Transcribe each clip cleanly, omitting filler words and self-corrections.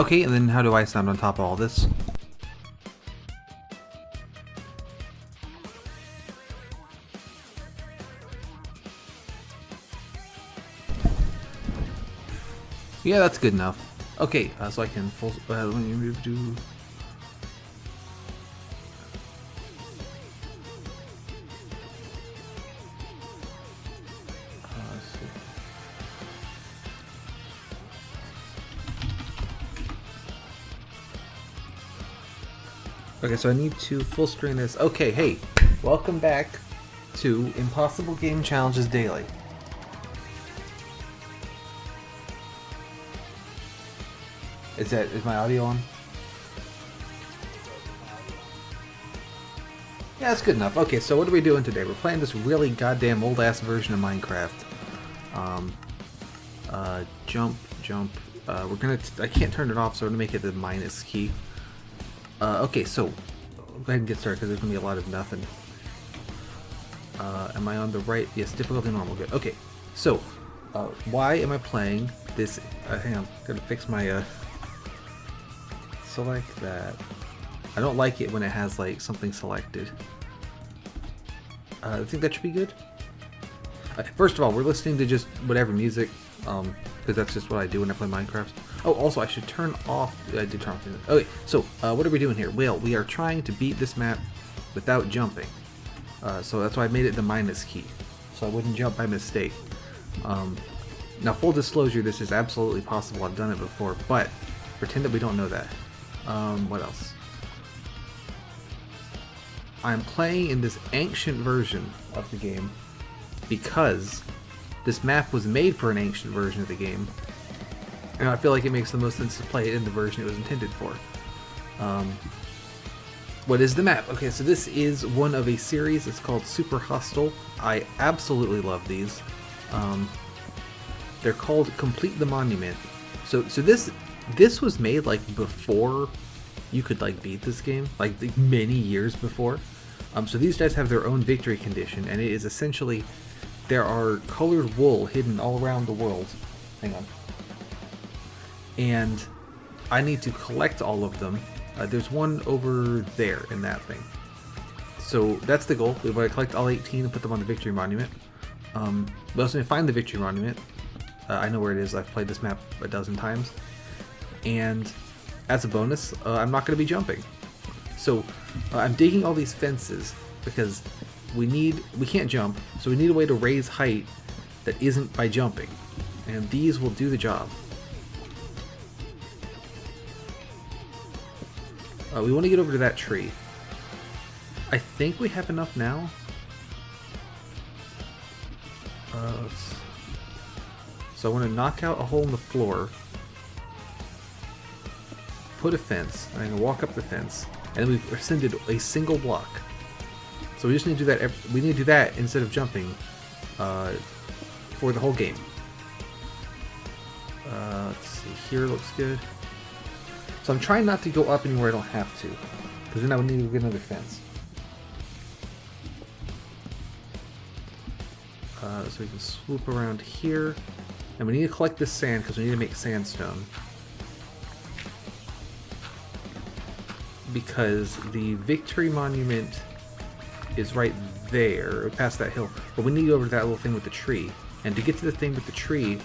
Okay, and then how do I sound on top of all this? Yeah, that's good enough. Okay, so I can full. Let me move to. Okay, so I need to full screen this. Okay, hey, welcome back to Impossible Game Challenges Daily. Is my audio on? Yeah, that's good enough. Okay, so what are we doing today? We're playing this really goddamn old-ass version of Minecraft. Jump. I can't turn it off, so I'm gonna make it the minus key. Okay, so go ahead and get started because there's gonna be a lot of nothing. Am I on the right? Yes, difficulty normal. Good. Okay, so why am I playing this? Hang on, gotta fix my. Select that. I don't like it when it has like something selected. I think that should be good. First of all, we're listening to just whatever music, because that's just what I do when I play Minecraft. Oh, also I should turn off. I did turn off. Okay, so what are we doing here? Well, we are trying to beat this map without jumping. So that's why I made it the minus key, so I wouldn't jump by mistake. Now, full disclosure, this is absolutely possible. I've done it before, but pretend that we don't know that. What else? I'm playing in this ancient version of the game because this map was made for an ancient version of the game, and I feel like it makes the most sense to play it in the version it was intended for. What is the map? Okay, so this is one of a series. It's called Super Hostile. I absolutely love these. They're called Complete the Monument. So this was made like before you could like beat this game, like many years before. So these guys have their own victory condition, and it is essentially there are colored wool hidden all around the world. Hang on. And I need to collect all of them. There's one over there in that thing. So that's the goal. We want to collect all 18 and put them on the victory monument. We also need to find the victory monument. I know where it is. I've played this map a dozen times. And as a bonus, I'm not going to be jumping. So I'm digging all these fences because we can't jump, so we need a way to raise height that isn't by jumping. And these will do the job. We want to get over to that tree. I think we have enough now. So I want to knock out a hole in the floor. Put a fence, and I'm going to walk up the fence, and we've ascended a single block. So we just need to do that. We need to do that instead of jumping for the whole game. Let's see. Here looks good. So I'm trying not to go up anywhere I don't have to, because then I would need to get another fence. So we can swoop around here, and we need to collect this sand because we need to make sandstone. Because the victory monument is right there, past that hill. But we need to go over to that little thing with the tree. And to get to the thing with the tree,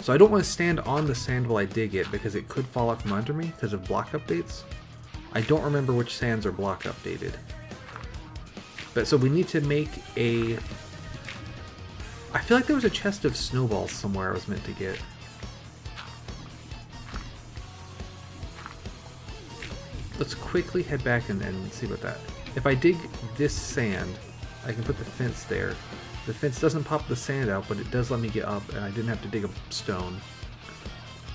so I don't want to stand on the sand while I dig it because it could fall out from under me because of block updates. I don't remember which sands are block updated. But so we need to make a... I feel like there was a chest of snowballs somewhere I was meant to get. Let's quickly head back and see about that. If I dig this sand, I can put the fence there. The fence doesn't pop the sand out, but it does let me get up, and I didn't have to dig a stone.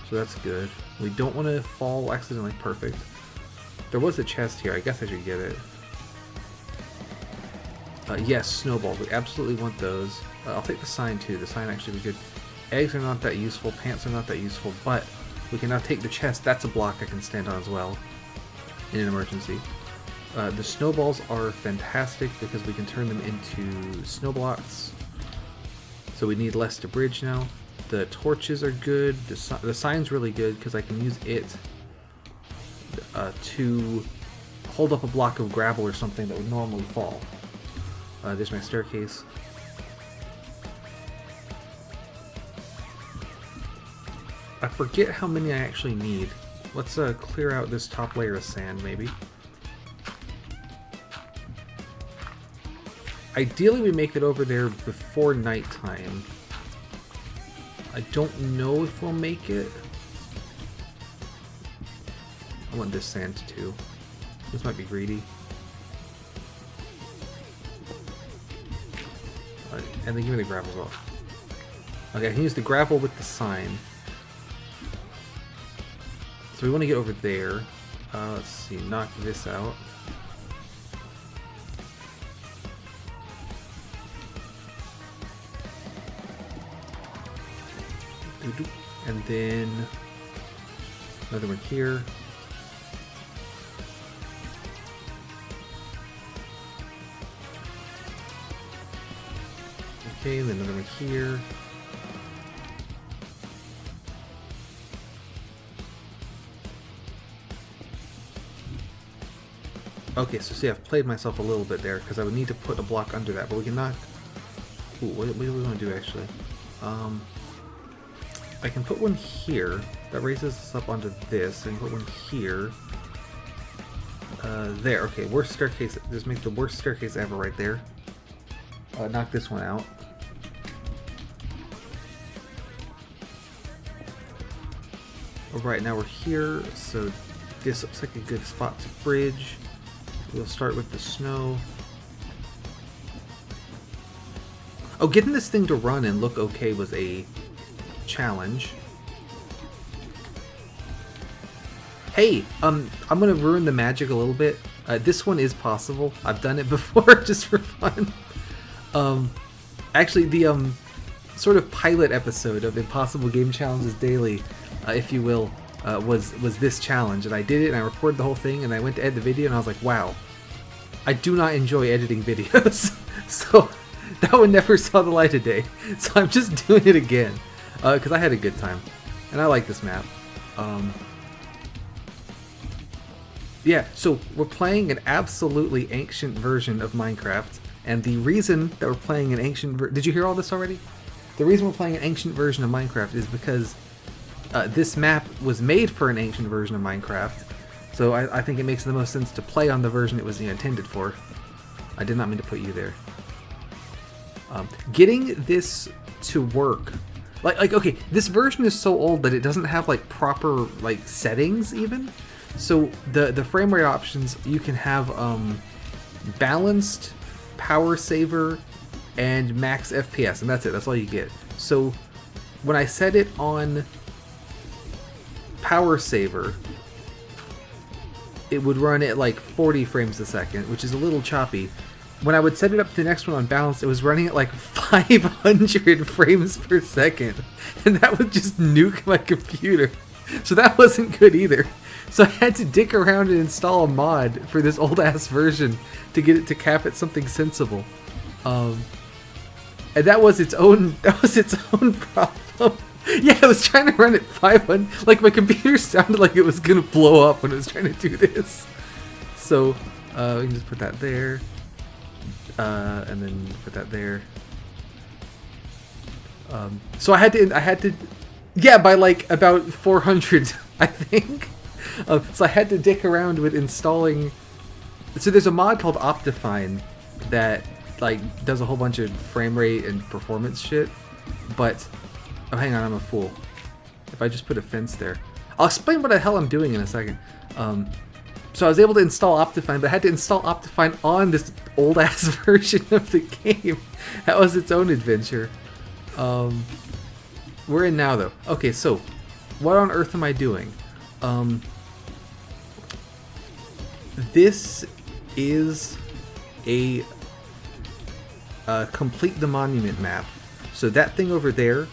So that's good. We don't want to fall accidentally. Perfect. There was a chest here. I guess I should get it. Yes, snowballs. We absolutely want those. I'll take the sign too. The sign actually would be good. Eggs are not that useful. Pants are not that useful, but we can now take the chest. That's a block I can stand on as well in an emergency. The snowballs are fantastic because we can turn them into snow blocks. So we need less to bridge now. The torches are good. The sign's really good because I can use it to hold up a block of gravel or something that would normally fall. There's my staircase. I forget how many I actually need. Let's clear out this top layer of sand, maybe. Ideally, we make it over there before nighttime. I don't know if we'll make it. I want this sand too. This might be greedy. And then give me the gravel as well. Okay, I can use the gravel with the sign. So we want to get over there. Let's see, knock this out. And then another one here. Okay, and then another one here. Okay, so see, I've played myself a little bit there because I would need to put a block under that, but we can knock. Ooh, what do we want to do actually? I can put one here that raises us up onto this, and put one here. There. Okay, worst staircase. Just make the worst staircase ever right there. Knock this one out. Alright, now we're here, so this looks like a good spot to bridge. We'll start with the snow. Oh, getting this thing to run and look okay was a challenge. Hey, I'm gonna ruin the magic a little bit. This one is possible. I've done it before just for fun. Actually, the sort of pilot episode of Impossible Game Challenges Daily, if you will, was this challenge, and I did it, and I recorded the whole thing, and I went to edit the video, and I was like, wow, I do not enjoy editing videos. So that one never saw the light of day. So I'm just doing it again because I had a good time, and I like this map. Yeah, so we're playing an absolutely ancient version of Minecraft, and the reason that we're playing an ancient did you hear all this already? The reason we're playing an ancient version of Minecraft is because this map was made for an ancient version of Minecraft, so I think it makes the most sense to play on the version it was intended for. I did not mean to put you there. Getting this to work, like okay, this version is so old that it doesn't have like proper like settings even. So the frame rate options, you can have balanced, power saver, and max FPS, and that's it. That's all you get. So when I set it on power saver, it would run at like 40 frames a second, which is a little choppy. When I would set it up to the next one on balance, it was running at like 500 frames per second, and that would just nuke my computer. So that wasn't good either. So I had to dick around and install a mod for this old ass version to get it to cap at something sensible. And that was its own problem. Yeah, I was trying to run at 500. Like my computer sounded like it was gonna blow up when it was trying to do this. So we can just put that there, and then put that there. So I had to, yeah, by like about 400, I think. So I had to dick around with installing. So there's a mod called Optifine that like does a whole bunch of frame rate and performance shit. But oh, hang on, I'm a fool. If I just put a fence there, I'll explain what the hell I'm doing in a second. So I was able to install Optifine, but I had to install Optifine on this old ass version of the game. That was its own adventure. We're in now though. Okay, so what on earth am I doing? This is a complete the monument map. So that thing over there,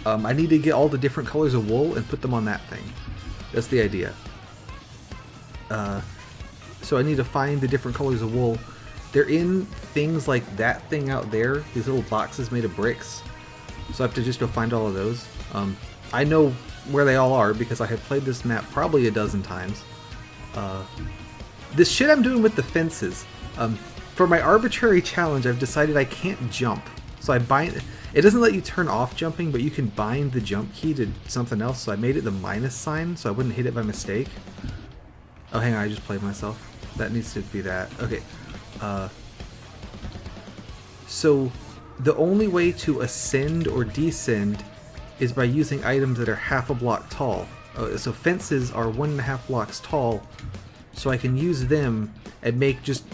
I need to get all the different colors of wool and put them on that thing. That's the idea. So I need to find the different colors of wool. They're in things like that thing out there, these little boxes made of bricks. So I have to just go find all of those. I know where they all are because I have played this map probably a dozen times. This shit I'm doing with the fences. For my arbitrary challenge, I've decided I can't jump. So I bind... It doesn't let you turn off jumping, but you can bind the jump key to something else, so I made it the minus sign so I wouldn't hit it by mistake. Oh, hang on, I just played myself. That needs to be that. Okay. So the only way to ascend or descend is by using items that are half a block tall. So fences are 1.5 blocks tall, so I can use them and make just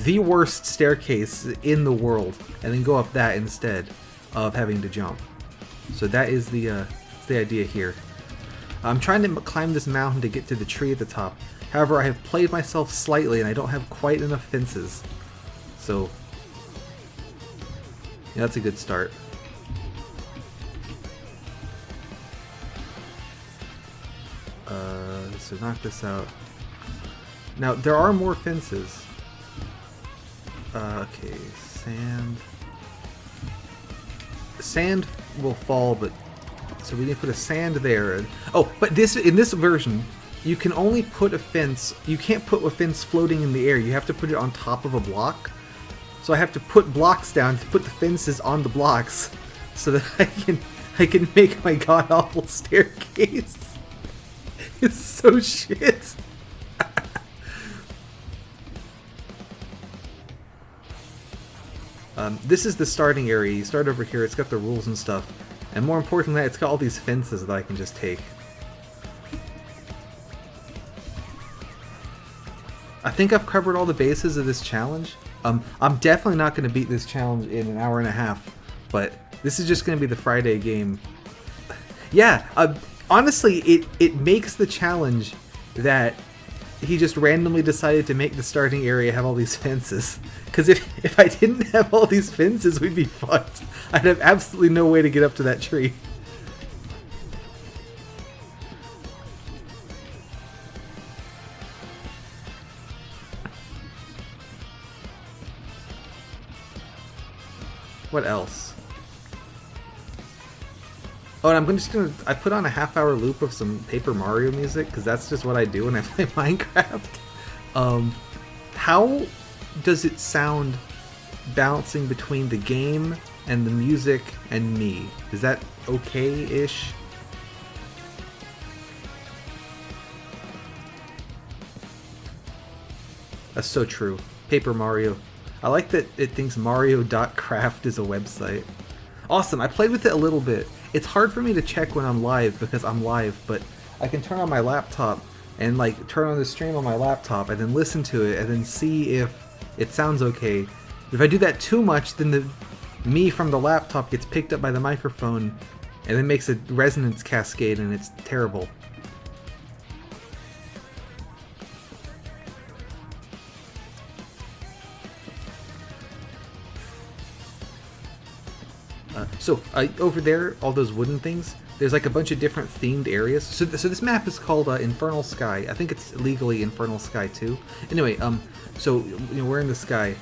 the worst staircase in the world, and then go up that instead of having to jump. So that is the idea here. I'm trying to climb this mountain to get to the tree at the top. However, I have played myself slightly and I don't have quite enough fences. So yeah, that's a good start. So knock this out. Now, there are more fences. Okay, sand. Sand will fall, but... So we need to put a sand there. Oh, but in this version, you can only put a fence... You can't put a fence floating in the air. You have to put it on top of a block. So I have to put blocks down to put the fences on the blocks so that I can make my god-awful staircase. It's so shit. This is the starting area. You start over here, it's got the rules and stuff. And more important than that, it's got all these fences that I can just take. I think I've covered all the bases of this challenge. I'm definitely not going to beat this challenge in an hour and a half, but this is just going to be the Friday game. Yeah, honestly, it makes the challenge that he just randomly decided to make the starting area have all these fences. Because if I didn't have all these fences, we'd be fucked. I'd have absolutely no way to get up to that tree. What else? Oh, and I put on a half-hour loop of some Paper Mario music, because that's just what I do when I play Minecraft. How does it sound bouncing between the game and the music and me? Is that okay-ish? That's so true. Paper Mario. I like that it thinks Mario.craft is a website. Awesome, I played with it a little bit. It's hard for me to check when I'm live because I'm live, but I can turn on my laptop and like turn on the stream on my laptop and then listen to it and then see if it sounds okay. If I do that too much, then the me from the laptop gets picked up by the microphone and then makes a resonance cascade and it's terrible. Over there, all those wooden things, there's like a bunch of different themed areas. So this map is called Infernal Sky. I think it's legally Infernal Sky 2. Anyway, so you know, we're in the sky.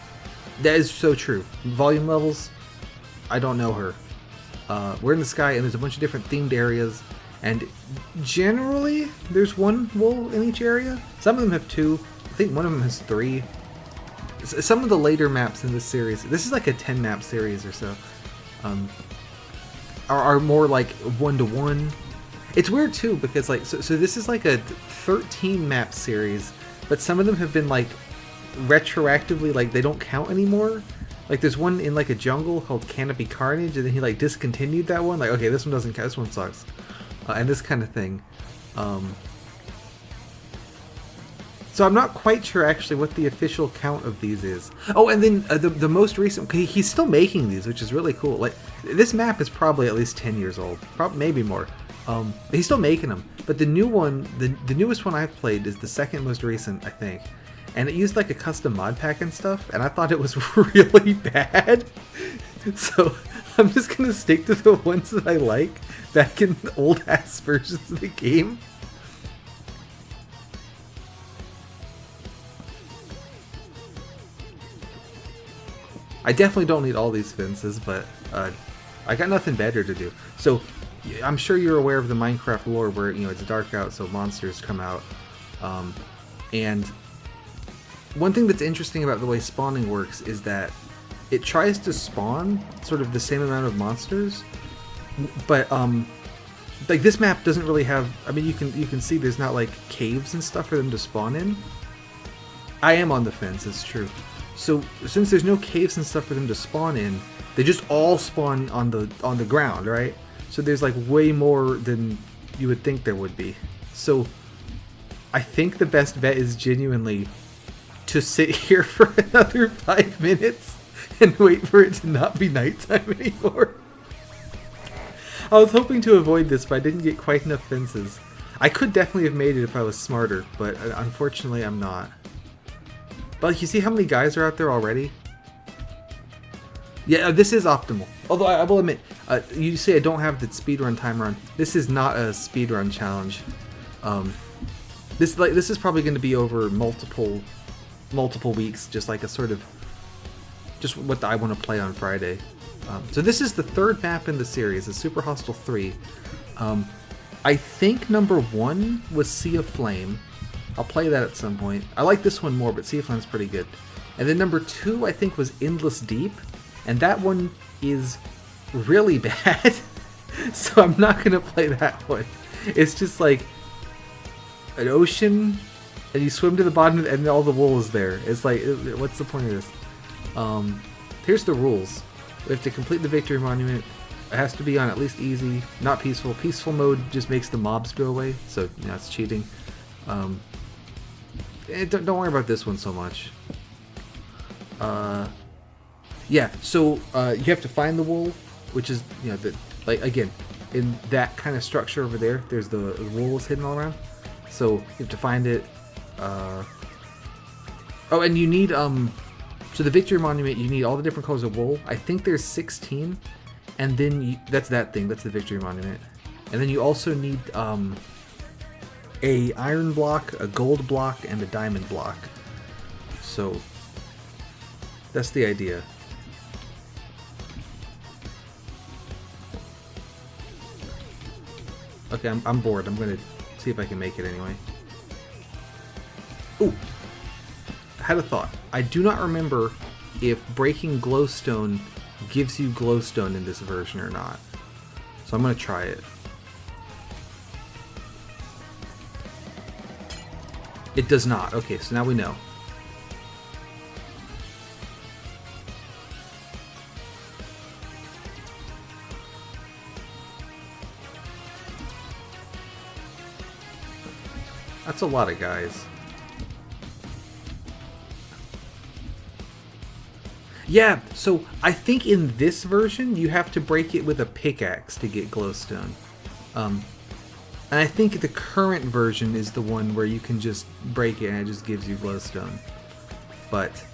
That is so true. Volume levels, I don't know her. We're in the sky and there's a bunch of different themed areas. And generally, there's one wool in each area. Some of them have 2. I think one of them has 3. Some of the later maps in this series, this is like a 10 map series or so. Are more like 1-to-1. It's weird too because like so this is like a 13 map series, but some of them have been like retroactively like they don't count anymore. Like there's one in like a jungle called Canopy Carnage, and then he like discontinued that one. Like okay, this one doesn't count. This one sucks, and this kind of thing. So I'm not quite sure actually what the official count of these is. Oh, and then the most recent, he's still making these, which is really cool. Like this map is probably at least 10 years old, maybe more. He's still making them. But the new one, the newest one I've played is the second most recent, I think. And it used like a custom mod pack and stuff, and I thought it was really bad. So I'm just gonna stick to the ones that I like back in the old ass versions of the game. I definitely don't need all these fences, but I got nothing better to do. So I'm sure you're aware of the Minecraft lore where, you know, it's dark out, so monsters come out. And one thing that's interesting about the way spawning works is that it tries to spawn sort of the same amount of monsters, but like this map doesn't really have. I mean, you can see there's not like caves and stuff for them to spawn in. I am on the fence. It's true. So since there's no caves and stuff for them to spawn in, they just all spawn on the ground, right? So there's like way more than you would think there would be. So I think the best bet is genuinely to sit here for another 5 minutes and wait for it to not be nighttime anymore. I was hoping to avoid this, but I didn't get quite enough fences. I could definitely have made it if I was smarter, but unfortunately I'm not. But you see how many guys are out there already? Yeah, this is optimal. Although I will admit, you say I don't have the speedrun timer on. This is not a speedrun challenge. This is probably going to be over multiple weeks, just like a sort of just what I want to play on Friday. So this is the third map in the series, the Super Hostile 3. I think number 1 was Sea of Flame. I'll play that at some point. I like this one more, but Sea of Flame's pretty good. And then number 2, I think, was Endless Deep. And that one is really bad. So I'm not going to play that one. It's just like an ocean, and you swim to the bottom, and all the wool is there. It's like, what's the point of this? Here's the rules. We have to complete the Victory Monument. It has to be on at least easy, not peaceful. Peaceful mode just makes the mobs go away, so you know, it's cheating. Don't worry about this one so much. Yeah, so you have to find the wool, which is, you know, like again, in that kind of structure over there, there's the wool is hidden all around. So you have to find it. Oh, and you need so the Victory Monument, you need all the different colors of wool. I think there's 16, and then that's that thing. That's the Victory Monument, and then you also need a iron block, a gold block, and a diamond block. So that's the idea. Okay, I'm bored. I'm gonna see if I can make it anyway. Ooh! I had a thought. I do not remember if breaking glowstone gives you glowstone in this version or not. So I'm gonna try it. It does not. Okay, so now we know. That's a lot of guys. Yeah, so I think in this version you have to break it with a pickaxe to get glowstone. And I think the current version is the one where you can just break it and it just gives you glowstone. But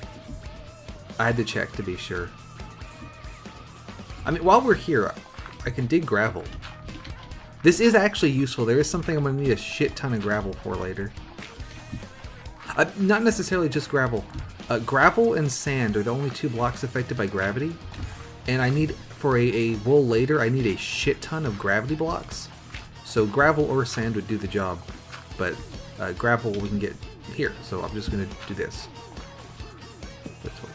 I had to check to be sure. I mean, while we're here, I can dig gravel. This is actually useful. There is something I'm going to need a shit ton of gravel for later. Not necessarily just gravel. Gravel and sand are the only 2 blocks affected by gravity. And I need, for a wool later, I need a shit ton of gravity blocks. So gravel or sand would do the job. But gravel we can get here. So I'm just going to do this. The torch.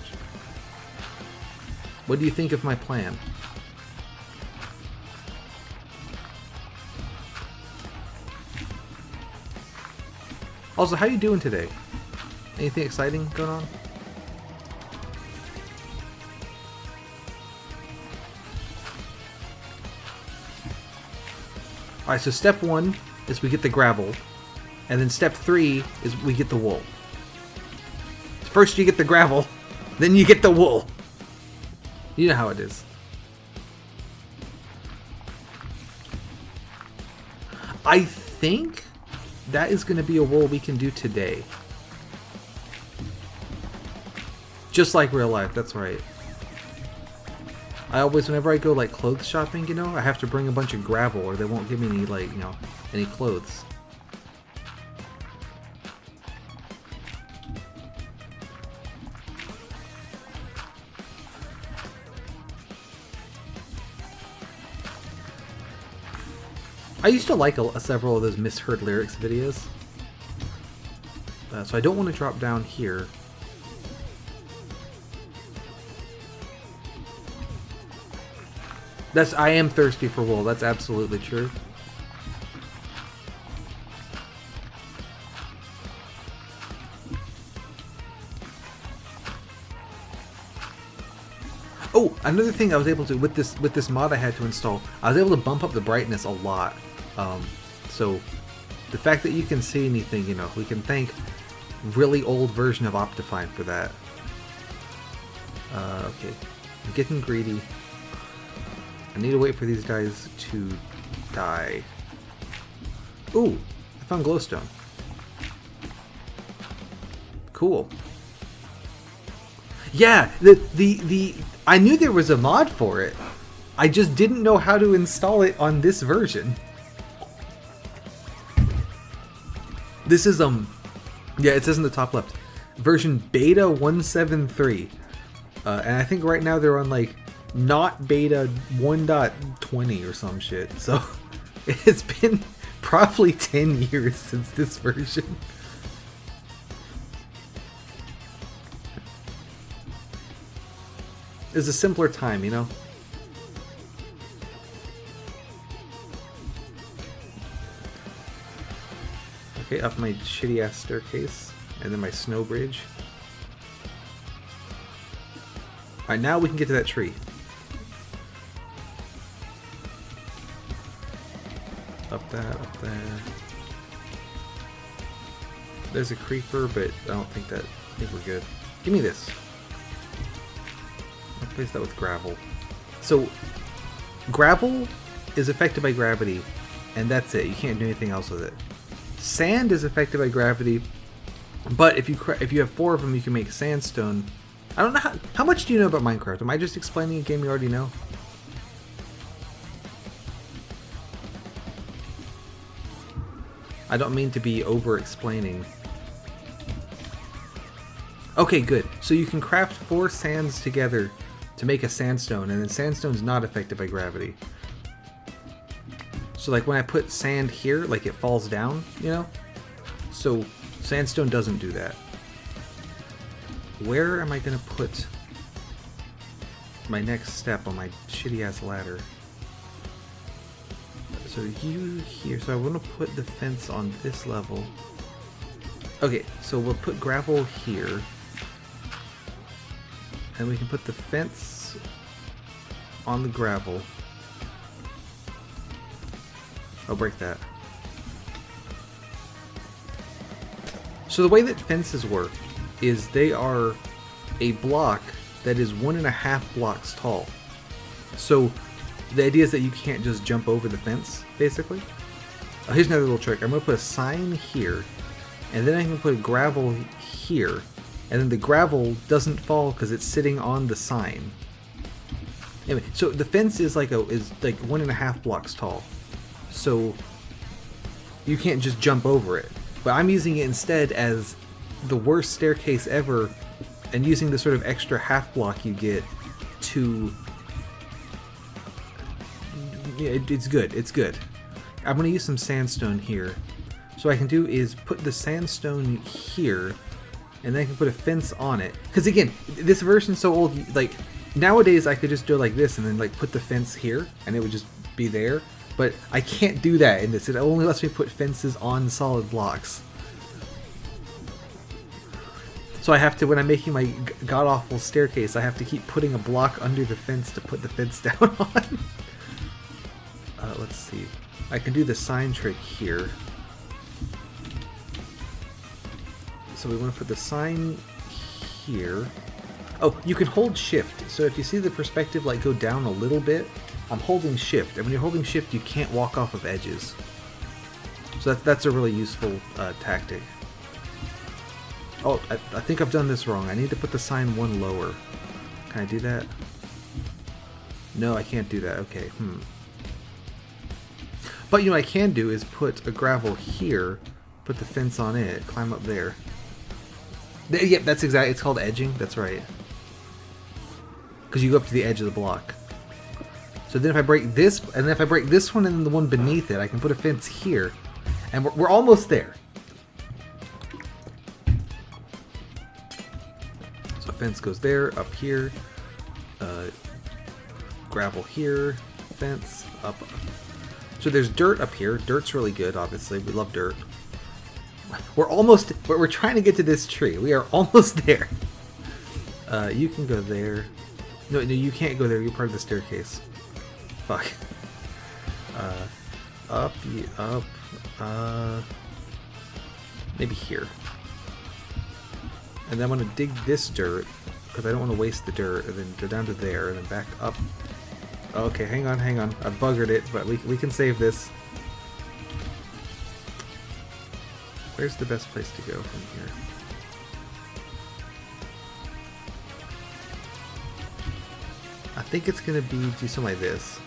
What do you think of my plan? Also, how you doing today? Anything exciting going on? Alright, so step 1 is we get the gravel, and then step 3 is we get the wool. First you get the gravel, then you get the wool. You know how it is. I think that is going to be a wool we can do today. Just like real life, that's right. I always, whenever I go like clothes shopping, you know, I have to bring a bunch of gravel or they won't give me any, like, you know, any clothes. used to like several of those misheard lyrics videos. So I don't want to drop down here. I am thirsty for wool. That's absolutely true. Oh, another thing I was able to with this mod I had to install, I was able to bump up the brightness a lot. So the fact that you can see anything, you know, we can thank really old version of Optifine for that. Okay, I'm getting greedy. I need to wait for these guys to die. Ooh, I found glowstone. Cool. Yeah, I knew there was a mod for it. I just didn't know how to install it on this version. This is yeah, it says in the top left, version beta 173. And I think right now they're on like not beta 1.20 or some shit. So it's been probably 10 years since this version. It's a simpler time, you know? Okay, up my shitty ass staircase, and then my snow bridge. Alright, now we can get to that tree. Up that, up there. There's a creeper, but I don't think that, I think we're good. Give me this. Replace that with gravel. So, gravel is affected by gravity, and that's it. You can't do anything else with it. Sand is affected by gravity, but if you have 4 of them, you can make sandstone. I don't know how much do you know about Minecraft? Am I just explaining a game you already know? I don't mean to be over-explaining. Okay, good. So you can craft 4 sands together to make a sandstone, and then sandstone's not affected by gravity. So like when I put sand here, like it falls down, you know? So sandstone doesn't do that. Where am I gonna put my next step on my shitty ass ladder? So you here, so I want to put the fence on this level. Okay, so we'll put gravel here. And we can put the fence on the gravel. I'll break that. So the way that fences work is they are a block that is 1.5 blocks tall. So the idea is that you can't just jump over the fence, basically. Here's another little trick. I'm going to put a sign here, and then I can put gravel here, and then the gravel doesn't fall because it's sitting on the sign. Anyway, so the fence is like 1.5 blocks tall. So you can't just jump over it. But I'm using it instead as the worst staircase ever, and using the sort of extra half block you get to... Yeah, it's good. It's good. I'm going to use some sandstone here. So what I can do is put the sandstone here, and then I can put a fence on it. Because again, this version's so old, like, nowadays I could just do it like this and then like put the fence here, and it would just be there. But I can't do that in this. It only lets me put fences on solid blocks. So I have to, when I'm making my god-awful staircase, I have to keep putting a block under the fence to put the fence down on. Let's see. I can do the sign trick here. So we want to put the sign here. Oh, you can hold shift. So if you see the perspective like go down a little bit, I'm holding shift. And when you're holding shift, you can't walk off of edges. So that's a really useful tactic. Oh, I think I've done this wrong. I need to put the sign one lower. Can I do that? No, I can't do that. Okay, But you know what I can do is put a gravel here, put the fence on it, climb up there. Yep, that's exactly, it's called edging, that's right. Because you go up to the edge of the block. So then if I break this, and then if I break this one and then the one beneath it, I can put a fence here. And we're almost there. So fence goes there, up here. Gravel here, fence, up. So there's dirt up here. Dirt's really good, obviously. We love dirt. We're trying to get to this tree. We are almost there. You can go there. No, you can't go there. You're part of the staircase. Fuck. Up, maybe here. And then I'm gonna dig this dirt, because I don't want to waste the dirt, and then go down to there, and then back up. Okay, hang on. I buggered it, but we can save this. Where's the best place to go from here? I think it's gonna be do something like this.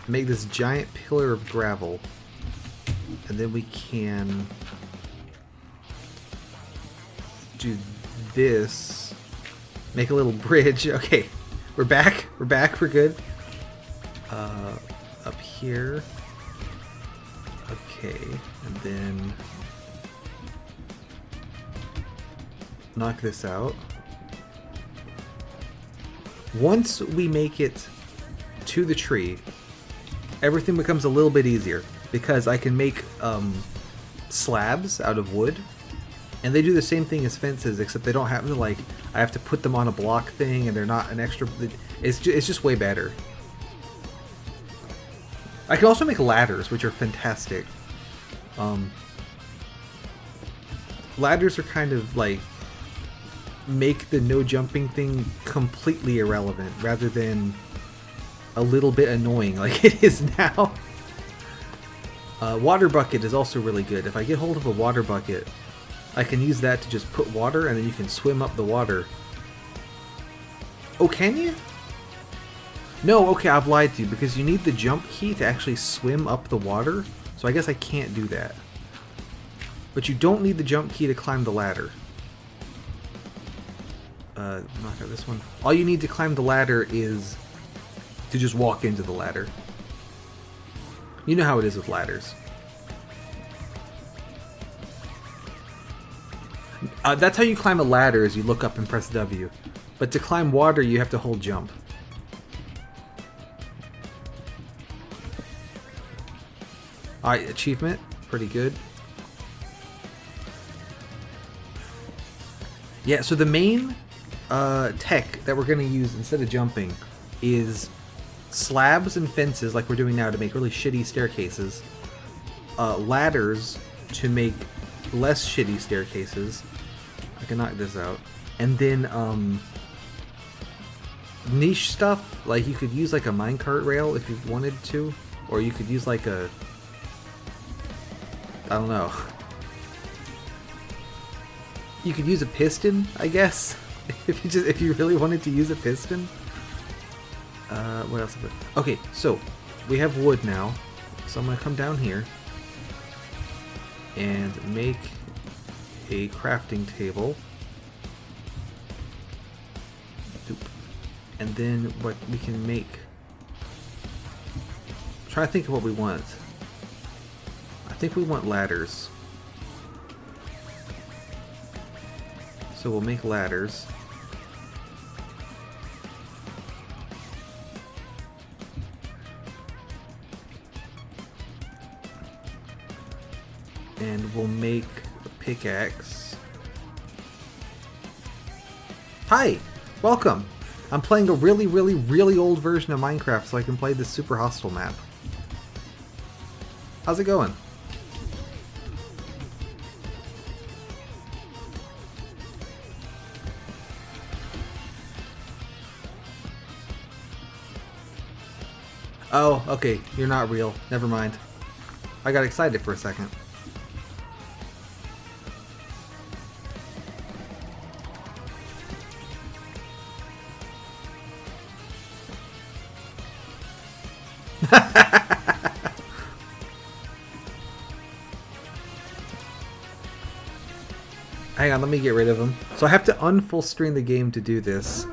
Make this giant pillar of gravel, and then we can do this. Make a little bridge. Okay, we're back. We're good. Up here. Okay, and then knock this out. Once we make it to the tree, everything becomes a little bit easier because I can make slabs out of wood, and they do the same thing as fences, except they don't have to, like, I have to put them on a block thing, and they're not an extra. It's just way better. I can also make ladders, which are fantastic. Ladders are kind of like make the no jumping thing completely irrelevant, rather than a little bit annoying like it is now. Water bucket is also really good. If I get hold of a water bucket, I can use that to just put water, and then you can swim up the water. Oh, can you? No, okay, I've lied to you, because you need the jump key to actually swim up the water, so I guess I can't do that. But you don't need the jump key to climb the ladder. Knock out this one. All you need to climb the ladder is to just walk into the ladder. You know how it is with ladders. That's how you climb a ladder, is you look up and press W. But to climb water, you have to hold jump. Alright, achievement. Pretty good. Yeah, so the main tech that we're going to use instead of jumping is slabs and fences, like we're doing now, to make really shitty staircases. Ladders to make less shitty staircases. I can knock this out. And then niche stuff, like you could use like a minecart rail if you wanted to, or you could use like a, I don't know. You could use a piston, I guess, if you really wanted to use a piston. What else? Okay, so we have wood now, so I'm gonna come down here and make a crafting table. And then what we can make. Try to think of what we want. I think we want ladders. So we'll make ladders. And we'll make a pickaxe. Hi! Welcome! I'm playing a really old version of Minecraft so I can play this super hostile map. How's it going? Oh, okay, you're not real. Never mind. I got excited for a second. Hang on, let me get rid of him. So I have to unfull screen the game to do this.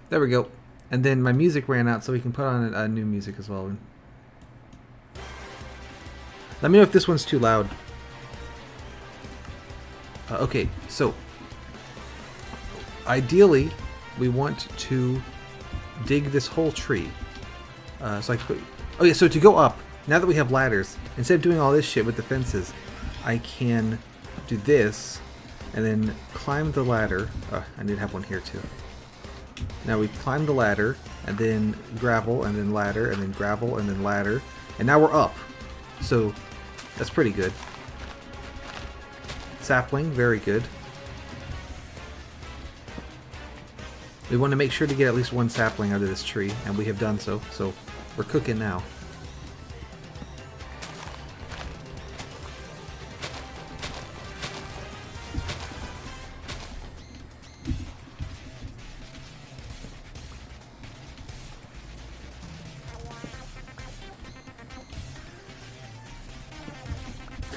There we go. And then my music ran out, so we can put on a new music as well. Let me know if this one's too loud. Okay, so ideally, we want to dig this whole tree. So I can put. Oh yeah, so to go up, now that we have ladders, instead of doing all this shit with the fences, I can do this, and then climb the ladder. I need to have one here too. Now we climb the ladder, and then gravel, and then ladder, and then gravel, and then ladder, and now we're up. So that's pretty good. Sapling, very good. We want to make sure to get at least one sapling out of this tree, and we have done so. So we're cooking now.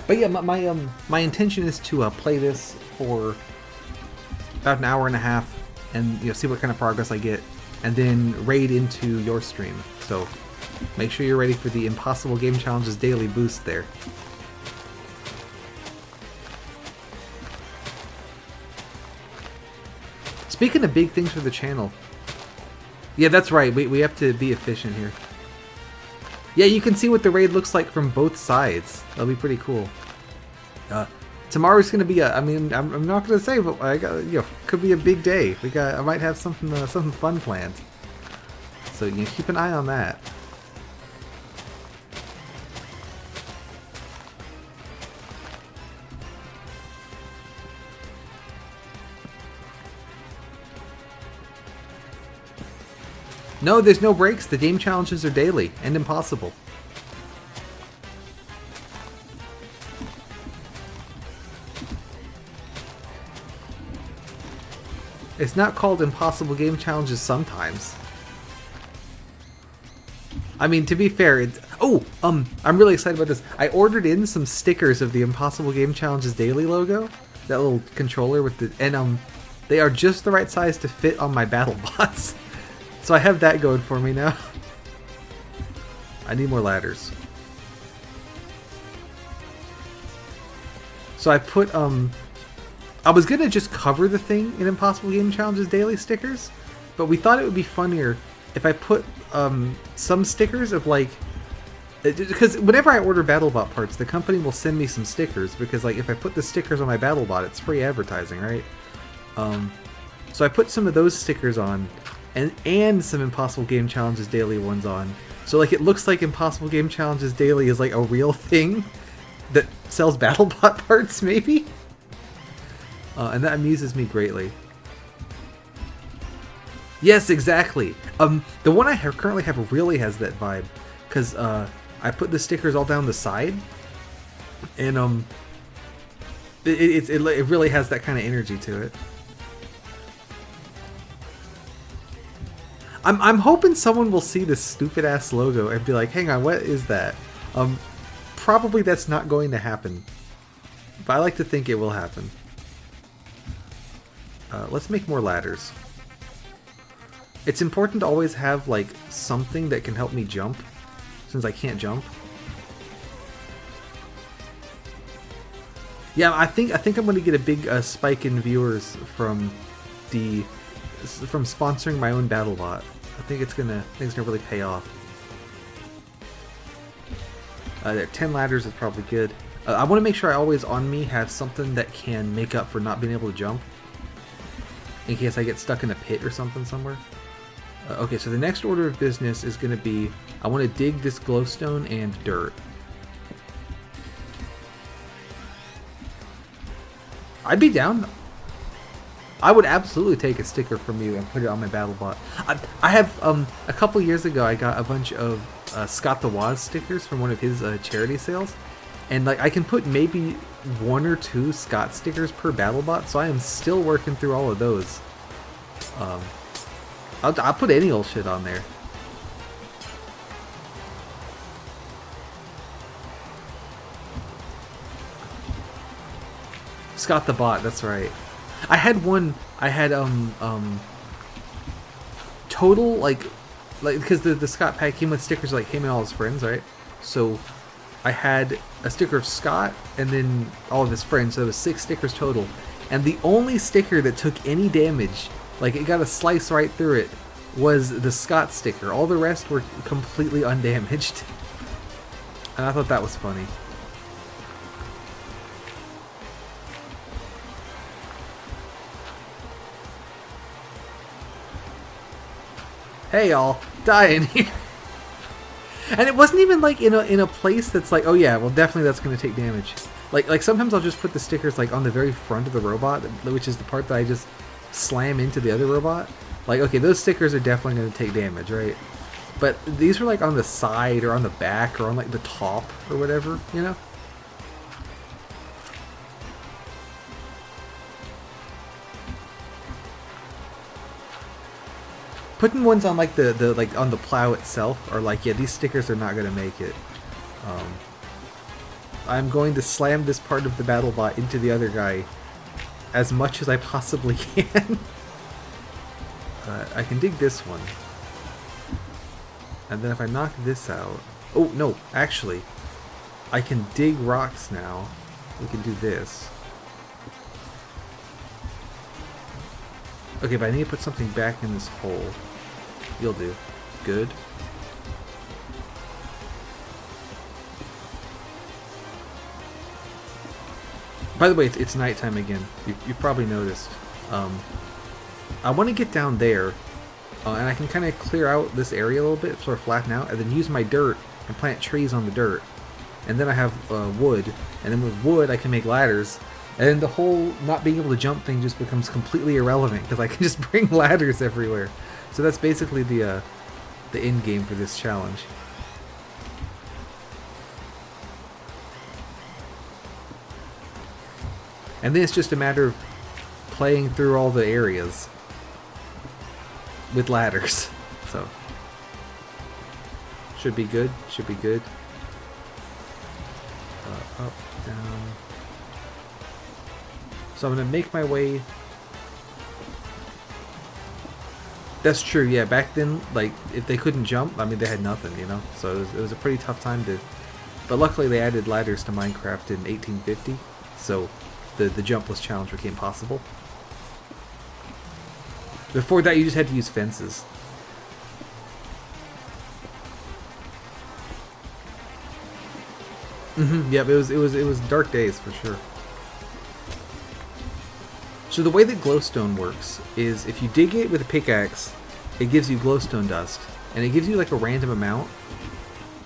But yeah, my intention is to play this for about an hour and a half, and see what kind of progress I get, and then raid into your stream. So make sure you're ready for the Impossible Game Challenges daily boost there. Speaking of big things for the channel, yeah, that's right. We have to be efficient here. Yeah, you can see what the raid looks like from both sides. That'll be pretty cool. Tomorrow's gonna be a. I mean, I'm not gonna say, but I got could be a big day. I might have something fun planned. So keep an eye on that. No, there's no breaks. The game challenges are daily and impossible. It's not called Impossible Game Challenges sometimes. I mean, to be fair, I'm really excited about this. I ordered in some stickers of the Impossible Game Challenges daily logo. That little controller with the... And, they are just the right size to fit on my battle bots. So I have that going for me now. I need more ladders. So I put, I was gonna just cover the thing in Impossible Game Challenges daily stickers, but we thought it would be funnier if I put some stickers of because whenever I order BattleBot parts, the company will send me some stickers because if I put the stickers on my BattleBot, it's free advertising, right? So I put some of those stickers on, and some Impossible Game Challenges daily ones on. So it looks like Impossible Game Challenges daily is a real thing that sells BattleBot parts, maybe. And that amuses me greatly. Yes, exactly. The one I currently have really has that vibe, because I put the stickers all down the side, and it really has that kind of energy to it. I'm hoping someone will see this stupid ass logo and be like, "Hang on, what is that?" Probably that's not going to happen, but I like to think it will happen. Let's make more ladders. It's important to always have something that can help me jump, since I can't jump. Yeah, I think I'm going to get a big spike in viewers from sponsoring my own BattleBot. I think it's gonna really pay off. 10 ladders is probably good. I want to make sure I always on me have something that can make up for not being able to jump, in case I get stuck in a pit or something somewhere. Okay, so the next order of business is going to be, I want to dig this glowstone and dirt. I'd be down. I would absolutely take a sticker from you and put it on my BattleBot. I have, a couple years ago, I got a bunch of Scott the Woz stickers from one of his charity sales. And I can put maybe 1 or 2 Scott stickers per BattleBot, so I am still working through all of those. I'll put any old shit on there. Scott the Bot, that's right. I had one. I had total, like because the Scott pack came with stickers like him and all his friends, right? So I had a sticker of Scott and then all of his friends, so it was 6 stickers total. And the only sticker that took any damage, like it got a slice right through it, was the Scott sticker. All the rest were completely undamaged. And I thought that was funny. Hey y'all, die in here. And it wasn't even like in a place that's like, oh yeah, well definitely that's gonna take damage. Like sometimes I'll just put the stickers like on the very front of the robot, which is the part that I just slam into the other robot. Like, okay, those stickers are definitely gonna take damage, right? But these were like on the side or on the back or on like the top or whatever, you know? Putting ones on like the like on the plow itself are like, yeah, these stickers are not gonna make it. I'm going to slam this part of the battle bot into the other guy as much as I possibly can. I can dig this one. And then if I knock this out... Oh, no, actually. I can dig rocks now. We can do this. Okay, but I need to put something back in this hole. You'll do. Good. By the way, it's nighttime again. You probably noticed. I want to get down there, and I can kind of clear out this area a little bit, sort of flatten out, and then use my dirt and plant trees on the dirt. And then I have wood, and then with wood I can make ladders, and then the whole not being able to jump thing just becomes completely irrelevant, because I can just bring ladders everywhere. So that's basically the end game for this challenge. And then it's just a matter of playing through all the areas with ladders. So should be good. Should be good. Up, down. So I'm gonna make my way. That's true. Yeah, back then, like if they couldn't jump, I mean they had nothing, you know. So it was a pretty tough time to. But luckily they added ladders to Minecraft in 1850, so the jumpless challenge became possible. Before that, you just had to use fences. Yep, it was dark days for sure. So the way that glowstone works is if you dig it with a pickaxe, it gives you glowstone dust, and it gives you like a random amount,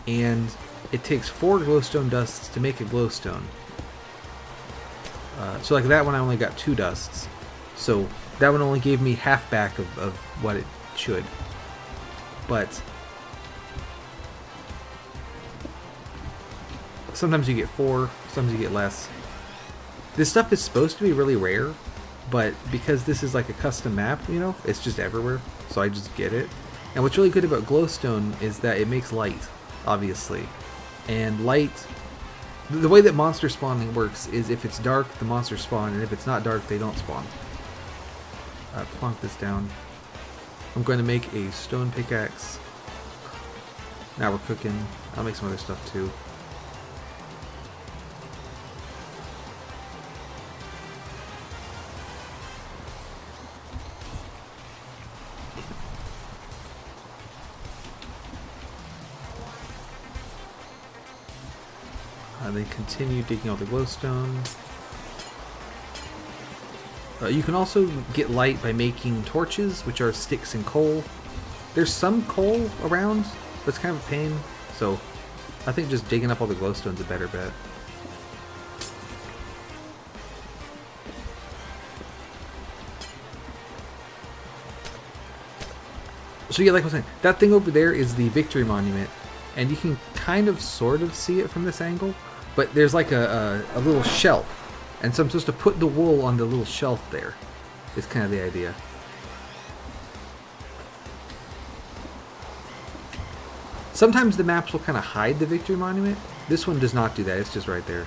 and it takes 4 glowstone dusts to make a glowstone. So like that one I only got 2 dusts, so that one only gave me half back of what it should. But sometimes you get 4, sometimes you get less. This stuff is supposed to be really rare, but because this is like a custom map, you know, it's just everywhere, so I just get it. And what's really good about glowstone is that it makes light, obviously. And light, the way that monster spawning works is if it's dark, the monsters spawn, and if it's not dark, they don't spawn. Plonk this down. I'm going to make a stone pickaxe. Now we're cooking. I'll make some other stuff too. Then continue digging all the glowstone. You can also get light by making torches, which are sticks and coal. There's some coal around, but it's kind of a pain, so I think just digging up all the glowstone's a better bet. So yeah, like I was saying, that thing over there is the Victory Monument, and you can kind of sort of see it from this angle, but there's like a little shelf. And so I'm supposed to put the wool on the little shelf there. Is kind of the idea. Sometimes the maps will kind of hide the Victory Monument. This one does not do that. It's just right there.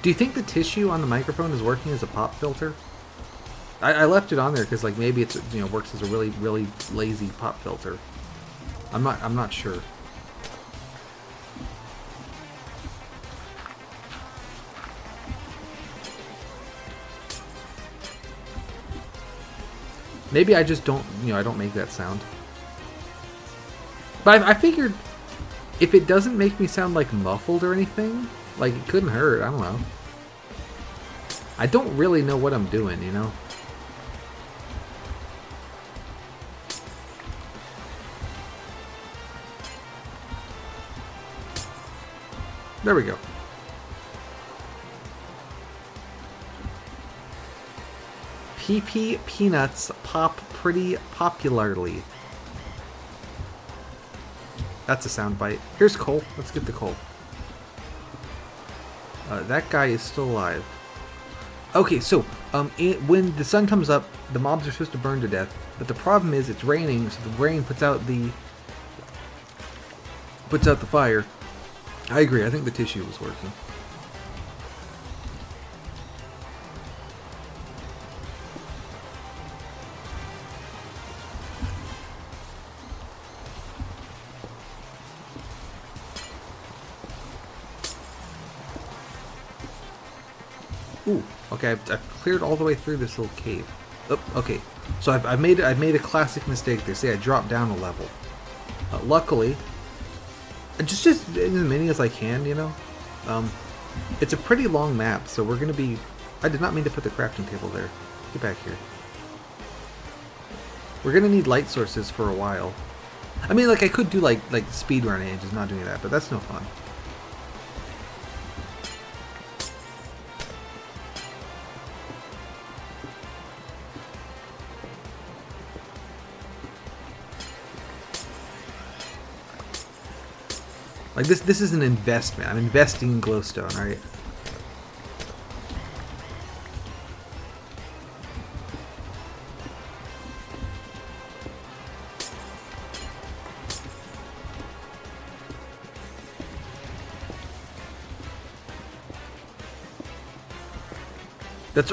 Do you think the tissue on the microphone is working as a pop filter? I left it on there because like maybe it's works as a really lazy pop filter. I'm not sure. Maybe I just don't I don't make that sound. But I figured if it doesn't make me sound like muffled or anything, like it couldn't hurt. I don't know. I don't really know what I'm doing, you know? There we go. PP peanuts pop pretty popularly. That's a sound bite. Here's coal. Let's get the coal. That guy is still alive. Okay, so when the sun comes up, the mobs are supposed to burn to death. But the problem is it's raining, so the rain puts out the fire. I agree. I think the tissue was working. Ooh, okay, I've cleared all the way through this little cave. Oh, okay, so I've made a classic mistake there. See, I dropped down a level. Luckily, just as many as I can, you know. It's a pretty long map, so we're gonna be. I did not mean to put the crafting table there. Get back here. We're gonna need light sources for a while. I mean, like I could do like speedrunning and just not doing that, but that's no fun. Like this is an investment. I'm investing in glowstone, right?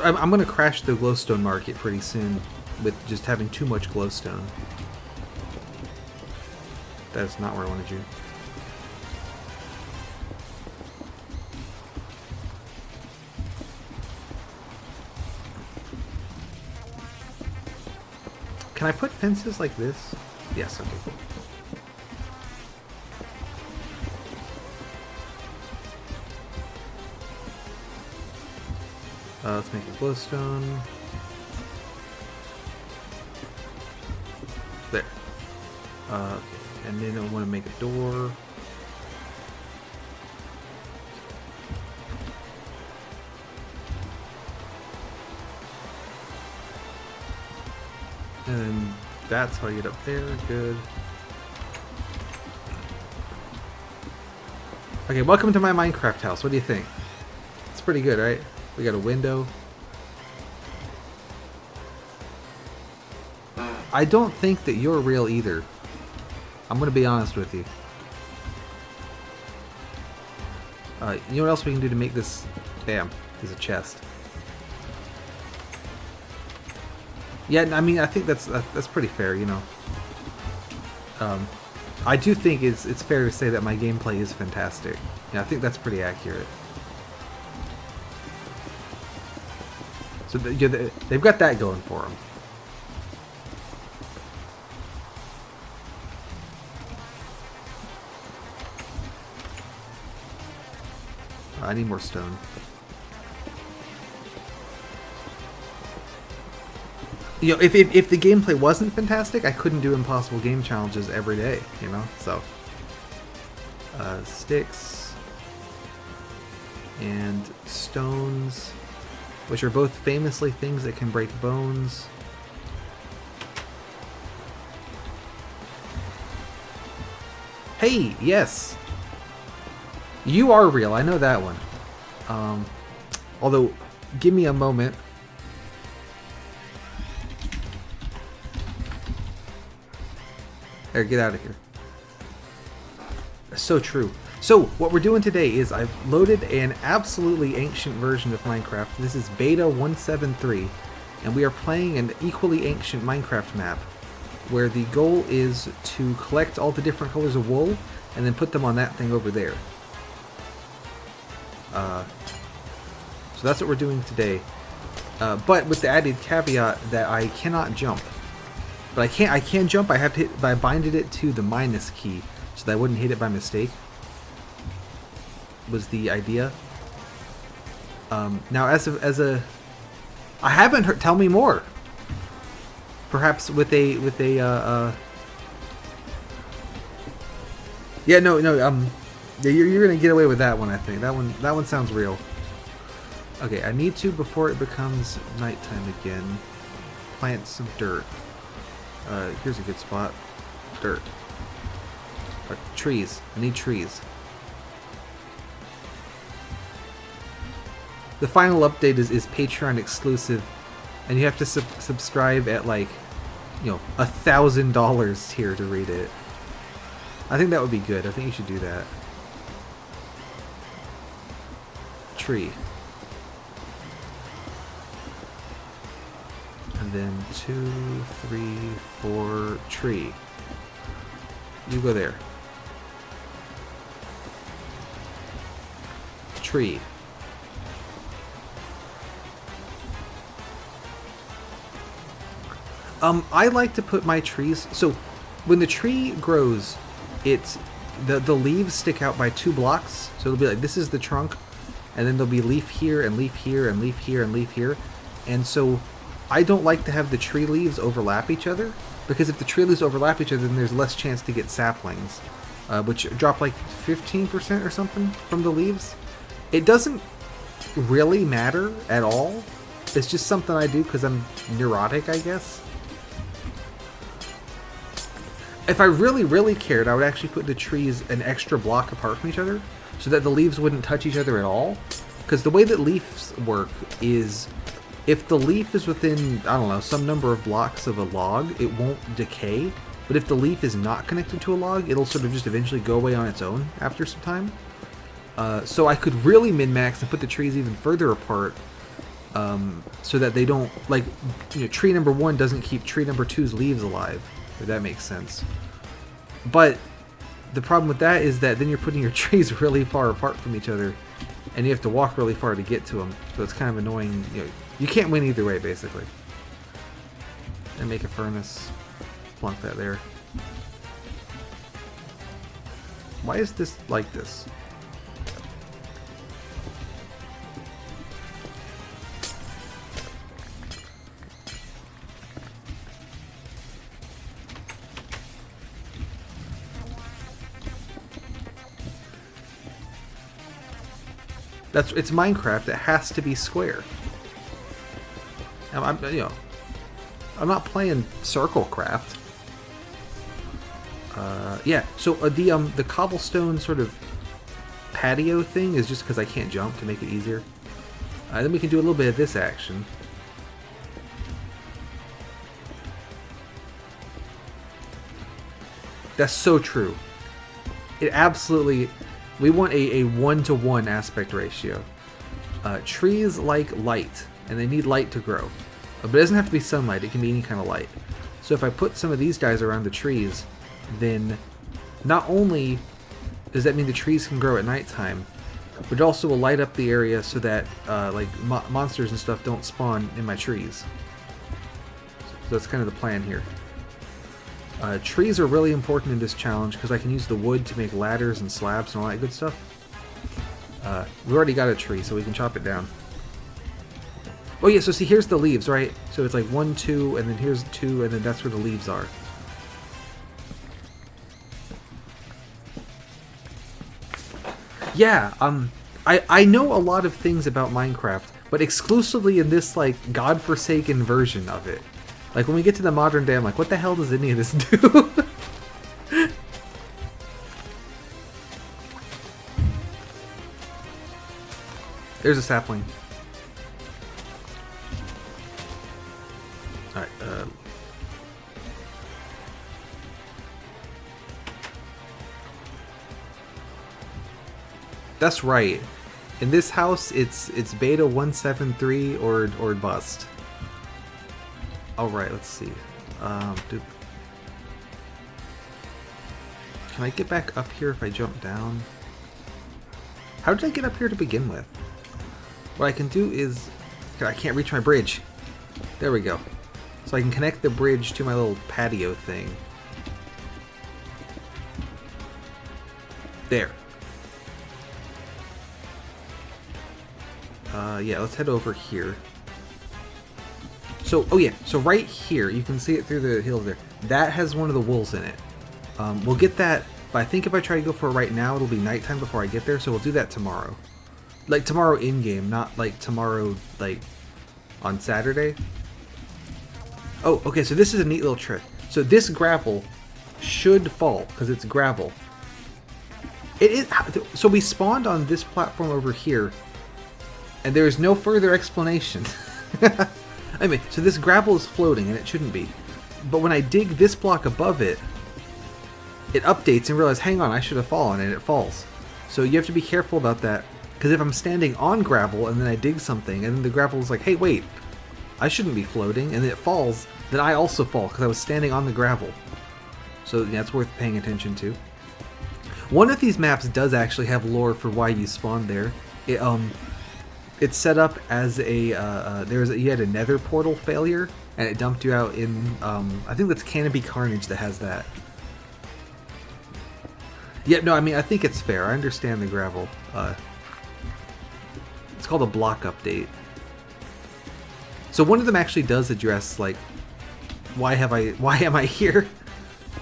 I'm gonna crash the glowstone market pretty soon with just having too much glowstone. That's not where I wanted you. Can I put fences like this? Yes, okay, cool. Let's make a glowstone. There. Okay. And then I want to make a door. And then that's how you get up there. Good. Okay, welcome to my Minecraft house. What do you think? It's pretty good, right? We got a window. I don't think that you're real either. I'm gonna be honest with you. You know what else we can do to make this? Bam, there's a chest. Yeah, I mean, I think that's pretty fair, you know. I do think it's fair to say that my gameplay is fantastic. Yeah, I think that's pretty accurate. So they've got that going for them. I need more stone. You know, if the gameplay wasn't fantastic, I couldn't do impossible game challenges every day, you know? So, sticks and stones, which are both famously things that can break bones. Hey, yes! You are real, I know that one. Although, give me a moment. There, get out of here. So true. So what we're doing today is I've loaded an absolutely ancient version of Minecraft. This is beta 173, and we are playing an equally ancient Minecraft map where the goal is to collect all the different colors of wool and then put them on that thing over there. So that's what we're doing today. But with the added caveat that I cannot jump. But I can jump. I have to hit, I binded it to the minus key so that I wouldn't hit it by mistake. Was the idea. Now as a I haven't heard, tell me more. Perhaps with a yeah, no, you're gonna get away with that one, I think. That one sounds real. Okay, I need to, before it becomes nighttime again, plant some dirt. Here's a good spot. Dirt. Trees. I need trees. The final update is Patreon exclusive, and you have to subscribe at like, you know, $1,000 tier to read it. I think that would be good. I think you should do that. Tree. And then 2, 3, 4, tree. You go there. Tree. I like to put my trees, so when the tree grows, it's the leaves stick out by 2 blocks. So it'll be like, this is the trunk, and then there'll be leaf here and leaf here and leaf here and leaf here. And so I don't like to have the tree leaves overlap each other, because if the tree leaves overlap each other, then there's less chance to get saplings, which drop like 15% or something from the leaves. It doesn't really matter at all. It's just something I do because I'm neurotic, I guess. If I really cared, I would actually put the trees an extra block apart from each other so that the leaves wouldn't touch each other at all. Because the way that leaves work is, if the leaf is within, I don't know, some number of blocks of a log, it won't decay. But if the leaf is not connected to a log, it'll sort of just eventually go away on its own after some time. So I could really min-max and put the trees even further apart, so that they don't, like, you know, tree number 1 doesn't keep tree number 2's leaves alive. If that makes sense. But the problem with that is that then you're putting your trees really far apart from each other, and you have to walk really far to get to them. So it's kind of annoying. You know, you can't win either way, basically. And make a furnace. Plunk that there. Why is this like this? It's Minecraft. It has to be square. I'm not playing Circlecraft. Yeah. So the cobblestone sort of patio thing is just because I can't jump to make it easier. Then we can do a little bit of this action. That's so true. It absolutely. We want a 1-to-1 aspect ratio. Trees like light, and they need light to grow. But it doesn't have to be sunlight, it can be any kind of light. So if I put some of these guys around the trees, then not only does that mean the trees can grow at nighttime, but it also will light up the area so that like monsters and stuff don't spawn in my trees. So that's kind of the plan here. Trees are really important in this challenge because I can use the wood to make ladders and slabs and all that good stuff. We already got a tree, so we can chop it down. Oh yeah, so see, here's the leaves, right? So it's like 1, 2, and then here's 2, and then that's where the leaves are. Yeah, I know a lot of things about Minecraft, but exclusively in this, like, godforsaken version of it. Like, when we get to the modern day, I'm like, what the hell does any of this do? There's a sapling. Alright, That's right. In this house, it's beta 173 or bust. All right, let's see. Can I get back up here if I jump down? How did I get up here to begin with? What I can do is... I can't reach my bridge. There we go. So I can connect the bridge to my little patio thing. There. Yeah, let's head over here. So, oh yeah, so right here, you can see it through the hills there. That has one of the wolves in it. We'll get that, but I think if I try to go for it right now, it'll be nighttime before I get there, so we'll do that tomorrow. Like, tomorrow in-game, not, like, tomorrow, like, on Saturday. Oh, okay, so this is a neat little trick. So this gravel should fall, because it's gravel. It is, so we spawned on this platform over here, and there is no further explanation. I mean, so this gravel is floating, and it shouldn't be. But when I dig this block above it, it updates and realizes, hang on, I should have fallen, and it falls. So you have to be careful about that, because if I'm standing on gravel, and then I dig something, and then the gravel is like, hey, wait, I shouldn't be floating, and then it falls, then I also fall, because I was standing on the gravel. So yeah, it's worth paying attention to. One of these maps does actually have lore for why you spawned there. It's set up as a you had a nether portal failure, and it dumped you out in I think that's Canopy Carnage that has that. Yeah, no, I mean I think it's fair. I understand the gravel. It's called a block update. So one of them actually does address like why am I here?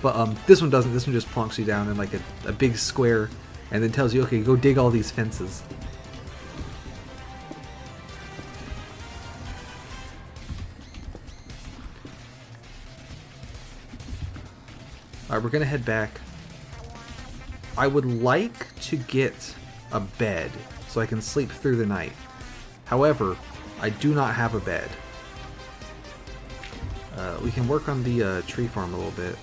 But this one doesn't. This one just plonks you down in like a big square, and then tells you, okay, go dig all these fences. Alright, we're gonna head back. I would like to get a bed so I can sleep through the night. However, I do not have a bed. We can work on the tree farm a little bit.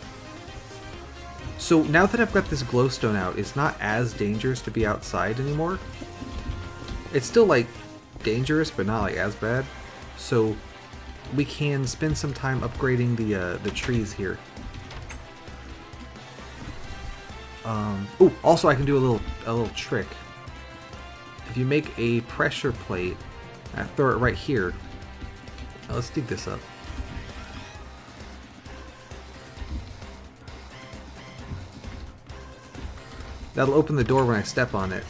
So now that I've got this glowstone out, it's not as dangerous to be outside anymore. It's still like dangerous, but not like as bad. So we can spend some time upgrading the trees here. Oh, also I can do a little trick. If you make a pressure plate, I throw it right here. Now, let's dig this up. That'll open the door when I step on it,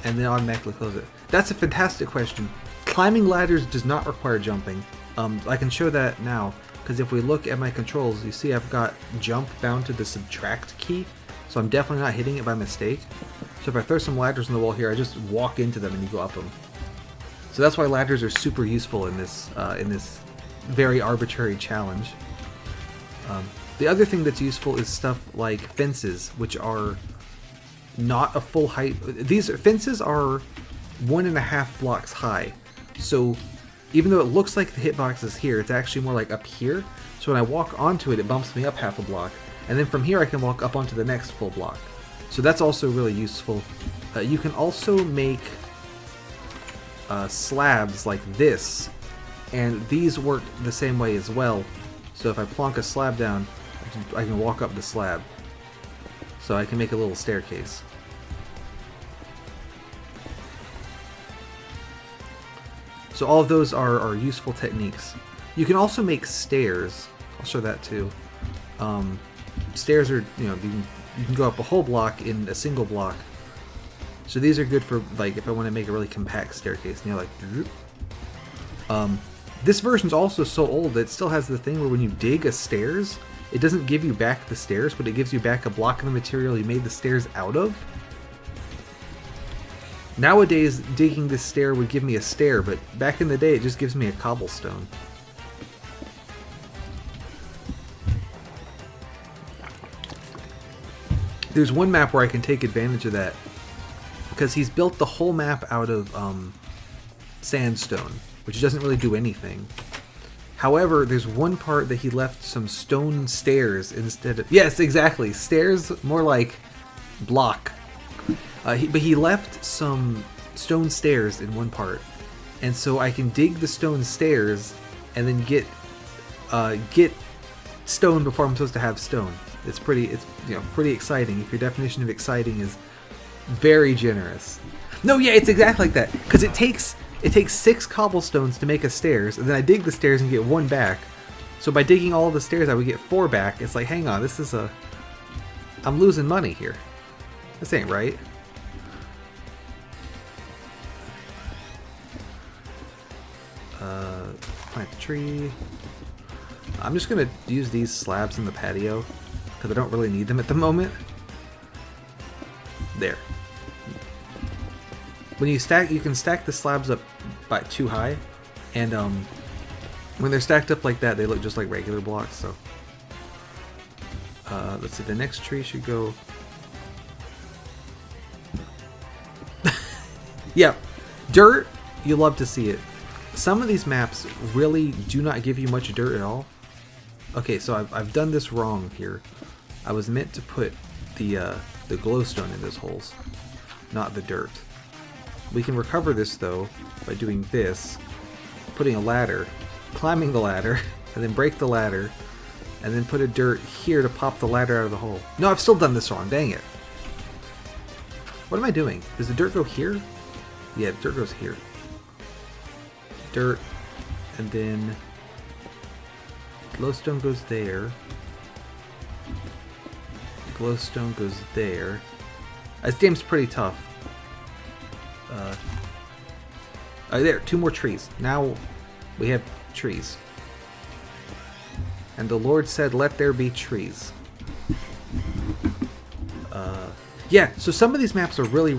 and then automatically close it. That's a fantastic question. Climbing ladders does not require jumping. I can show that now, because if we look at my controls, you see I've got jump bound to the subtract key, so I'm definitely not hitting it by mistake. So if I throw some ladders on the wall here, I just walk into them and you go up them. So that's why ladders are super useful in this very arbitrary challenge. The other thing that's useful is stuff like fences, which are not a full height. These fences are 1.5 blocks high, so even though it looks like the hitbox is here, it's actually more like up here. So when I walk onto it, it bumps me up half a block, and then from here I can walk up onto the next full block. So that's also really useful. You can also make slabs like this, and these work the same way as well. So if I plonk a slab down, I can walk up the slab. So I can make a little staircase. So all of those are useful techniques. You can also make stairs. I'll show that too. Stairs are, you can go up a whole block in a single block. So these are good for like if I want to make a really compact staircase. Like, this version's also so old that it still has the thing where when you dig a stairs, it doesn't give you back the stairs, but it gives you back a block of the material you made the stairs out of. Nowadays, digging this stair would give me a stair, but back in the day, it just gives me a cobblestone. There's one map where I can take advantage of that, because he's built the whole map out of sandstone, which doesn't really do anything. However, there's one part that he left some stone stairs instead of... Yes, exactly. Stairs, more like block. But he left some stone stairs in one part, and so I can dig the stone stairs and then get stone before I'm supposed to have stone. It's pretty exciting. If your definition of exciting is very generous. No, yeah, it's exactly like that. Because it takes 6 cobblestones to make a stairs, and then I dig the stairs and get 1 back. So by digging all the stairs, I would get 4 back. It's like, hang on, I'm losing money here. This ain't right. Plant the tree. I'm just gonna use these slabs in the patio because I don't really need them at the moment. There. When you stack, you can stack the slabs up by too high, and when they're stacked up like that, they look just like regular blocks. So let's see. The next tree should go. Yeah, dirt. You love to see it. Some of these maps really do not give you much dirt at all. Okay, so I've done this wrong here. I was meant to put the glowstone in those holes, not the dirt. We can recover this though by doing this, putting a ladder, climbing the ladder, and then break the ladder, and then put a dirt here to pop the ladder out of the hole. No, I've still done this wrong. Dang it. What am I doing? Does the dirt go here? Yeah, the dirt goes here. Dirt, and then glowstone goes there. Glowstone goes there. This game's pretty tough. There, 2 more trees. Now we have trees. And the Lord said, "Let there be trees." Yeah, so some of these maps are really,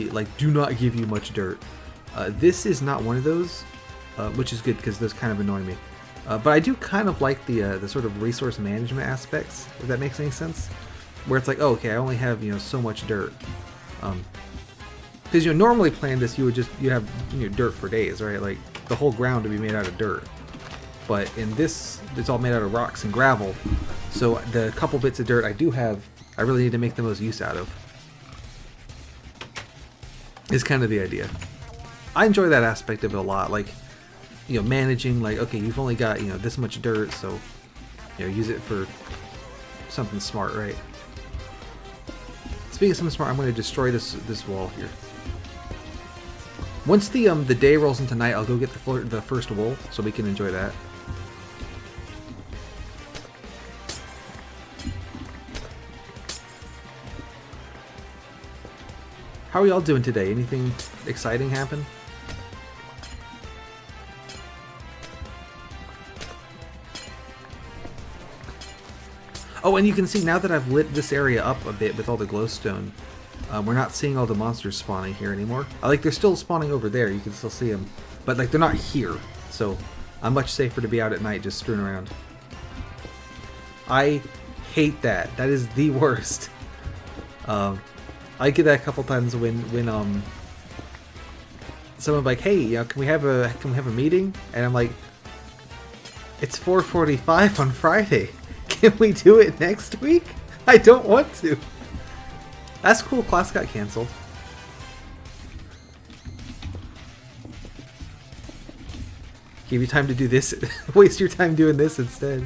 like, do not give you much dirt. This is not one of those, which is good because those kind of annoy me. But I do kind of like the sort of resource management aspects, if that makes any sense. Where it's like, oh, okay, I only have so much dirt. Because normally playing this, you have dirt for days, right? Like the whole ground would be made out of dirt. But in this, it's all made out of rocks and gravel. So the couple bits of dirt I do have, I really need to make the most use out of. Is kind of the idea. I enjoy that aspect of it a lot. Like, managing, like, okay, you've only got, this much dirt, so, use it for something smart, right? Speaking of something smart, I'm going to destroy this wall here. Once the day rolls into night, I'll go get the first wool, so we can enjoy that. How are y'all doing today? Anything exciting happen? Oh, and you can see now that I've lit this area up a bit with all the glowstone, we're not seeing all the monsters spawning here anymore. Like, they're still spawning over there, you can still see them, but like they're not here, so I'm much safer to be out at night just screwing around. I hate that. That is the worst. I get that a couple times when someone's like, "Hey, can we have a meeting?" And I'm like, "It's 4:45 on Friday. Can we do it next week? I don't want to." That's cool. Class got canceled. Give you time to do this. Waste your time doing this instead.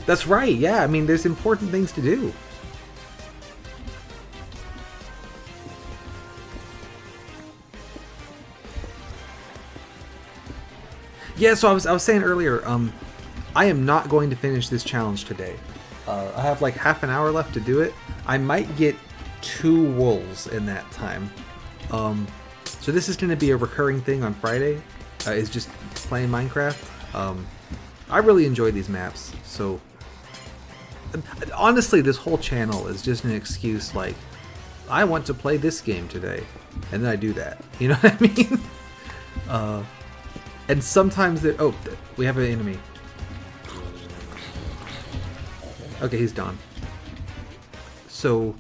That's right, yeah, I mean, there's important things to do. Yeah, so I was saying earlier, I am not going to finish this challenge today. I have like half an hour left to do it. I might get 2 wools in that time. So this is going to be a recurring thing on Friday, is just playing Minecraft. I really enjoy these maps, so honestly, this whole channel is just an excuse, like, I want to play this game today, and then I do that. You know what I mean? And sometimes oh, we have an enemy. Okay, he's done. So,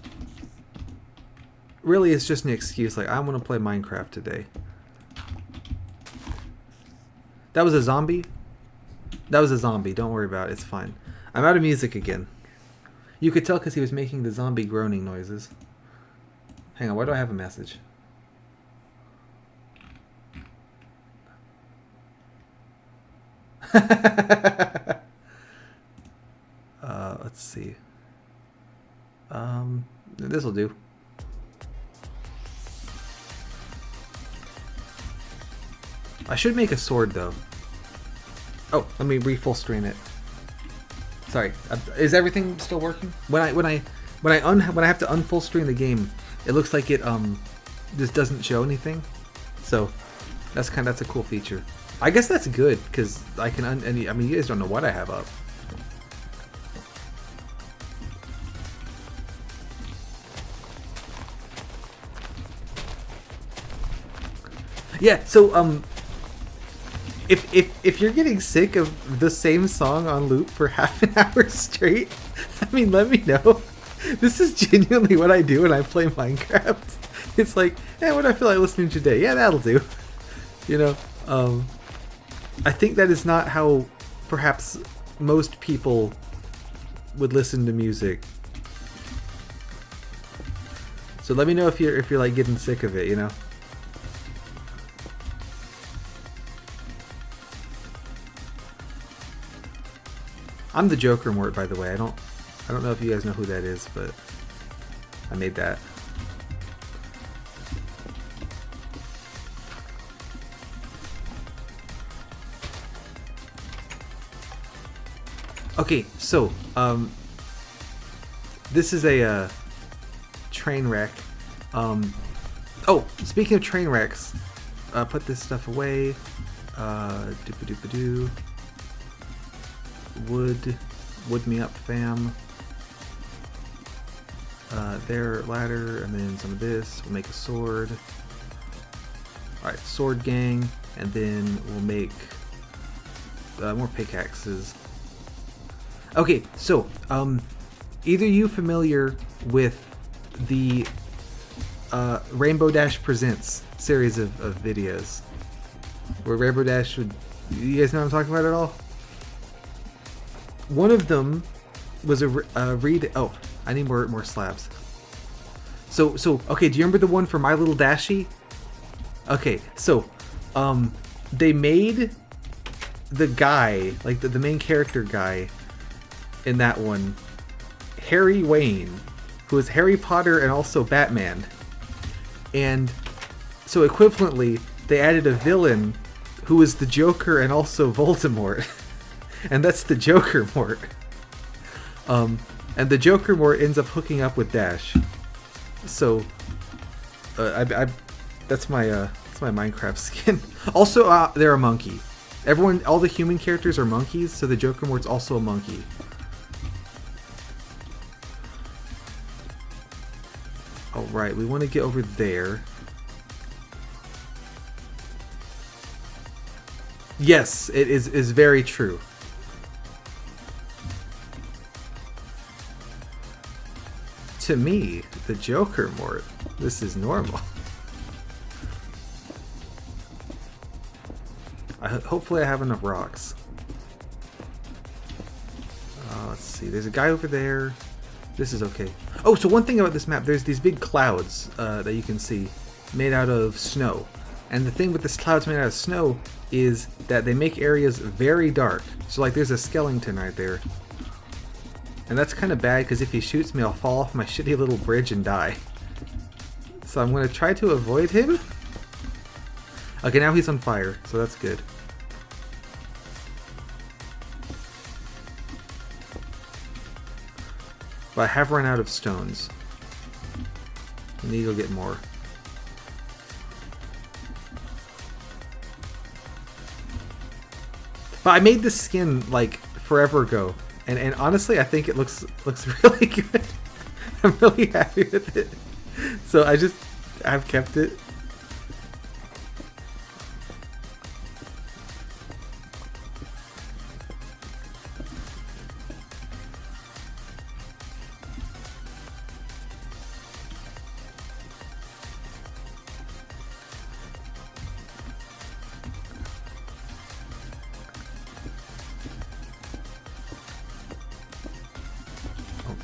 really, it's just an excuse, like, I want to play Minecraft today. That was a zombie? That was a zombie. Don't worry about it. It's fine. I'm out of music again. You could tell because he was making the zombie groaning noises. Hang on, why do I have a message? Let's see. This'll do. I should make a sword though. Oh, let me re-full screen it. Sorry, is everything still working? When I have to unfull screen the game, it looks like it just doesn't show anything. So that's a cool feature. I guess that's good because I can I mean, you guys don't know what I have up. Yeah, so if you're getting sick of the same song on loop for half an hour straight, I mean, let me know. This is genuinely what I do when I play Minecraft. It's like, hey, what do I feel like listening to today? Yeah, that'll do. You know, I think that is not how perhaps most people would listen to music. So let me know if you're like getting sick of it, you know. I'm the Joker Mort, by the way. I don't know if you guys know who that is, but I made that. Okay, so this is a train wreck. Oh, speaking of train wrecks, put this stuff away. Doop-a-doop-a-doo. Wood me up, fam. There, ladder, and then some of this. We'll make a sword. Alright, sword gang, and then we'll make more pickaxes. Okay, so, either you familiar with the Rainbow Dash Presents series of videos? Where Rainbow Dash would... You guys know what I'm talking about at all? One of them was a read... Oh, I need more slabs. So, okay, do you remember the one for My Little Dashie? Okay, so, they made the guy, like the main character guy in that one, Harry Wayne, who is Harry Potter and also Batman. And so equivalently, they added a villain who is the Joker and also Voldemort. And that's the Joker Mort. And the Joker Mort ends up hooking up with Dash. So, that's my Minecraft skin. Also, they're a monkey. All the human characters are monkeys, so the Joker Mort's also a monkey. Alright, we want to get over there. Yes, it is very true. To me, the Joker Mort, this is normal. Hopefully I have enough rocks. Let's see, there's a guy over there. This is okay. Oh, so one thing about this map, there's these big clouds that you can see made out of snow. And the thing with this clouds made out of snow is that they make areas very dark. So like there's a skeleton right there. And that's kind of bad because if he shoots me, I'll fall off my shitty little bridge and die. So I'm going to try to avoid him. Okay, now he's on fire, so that's good. But I have run out of stones. I need to go get more. But I made this skin like forever ago. And honestly, I think it looks really good. I'm really happy with it. So I've kept it.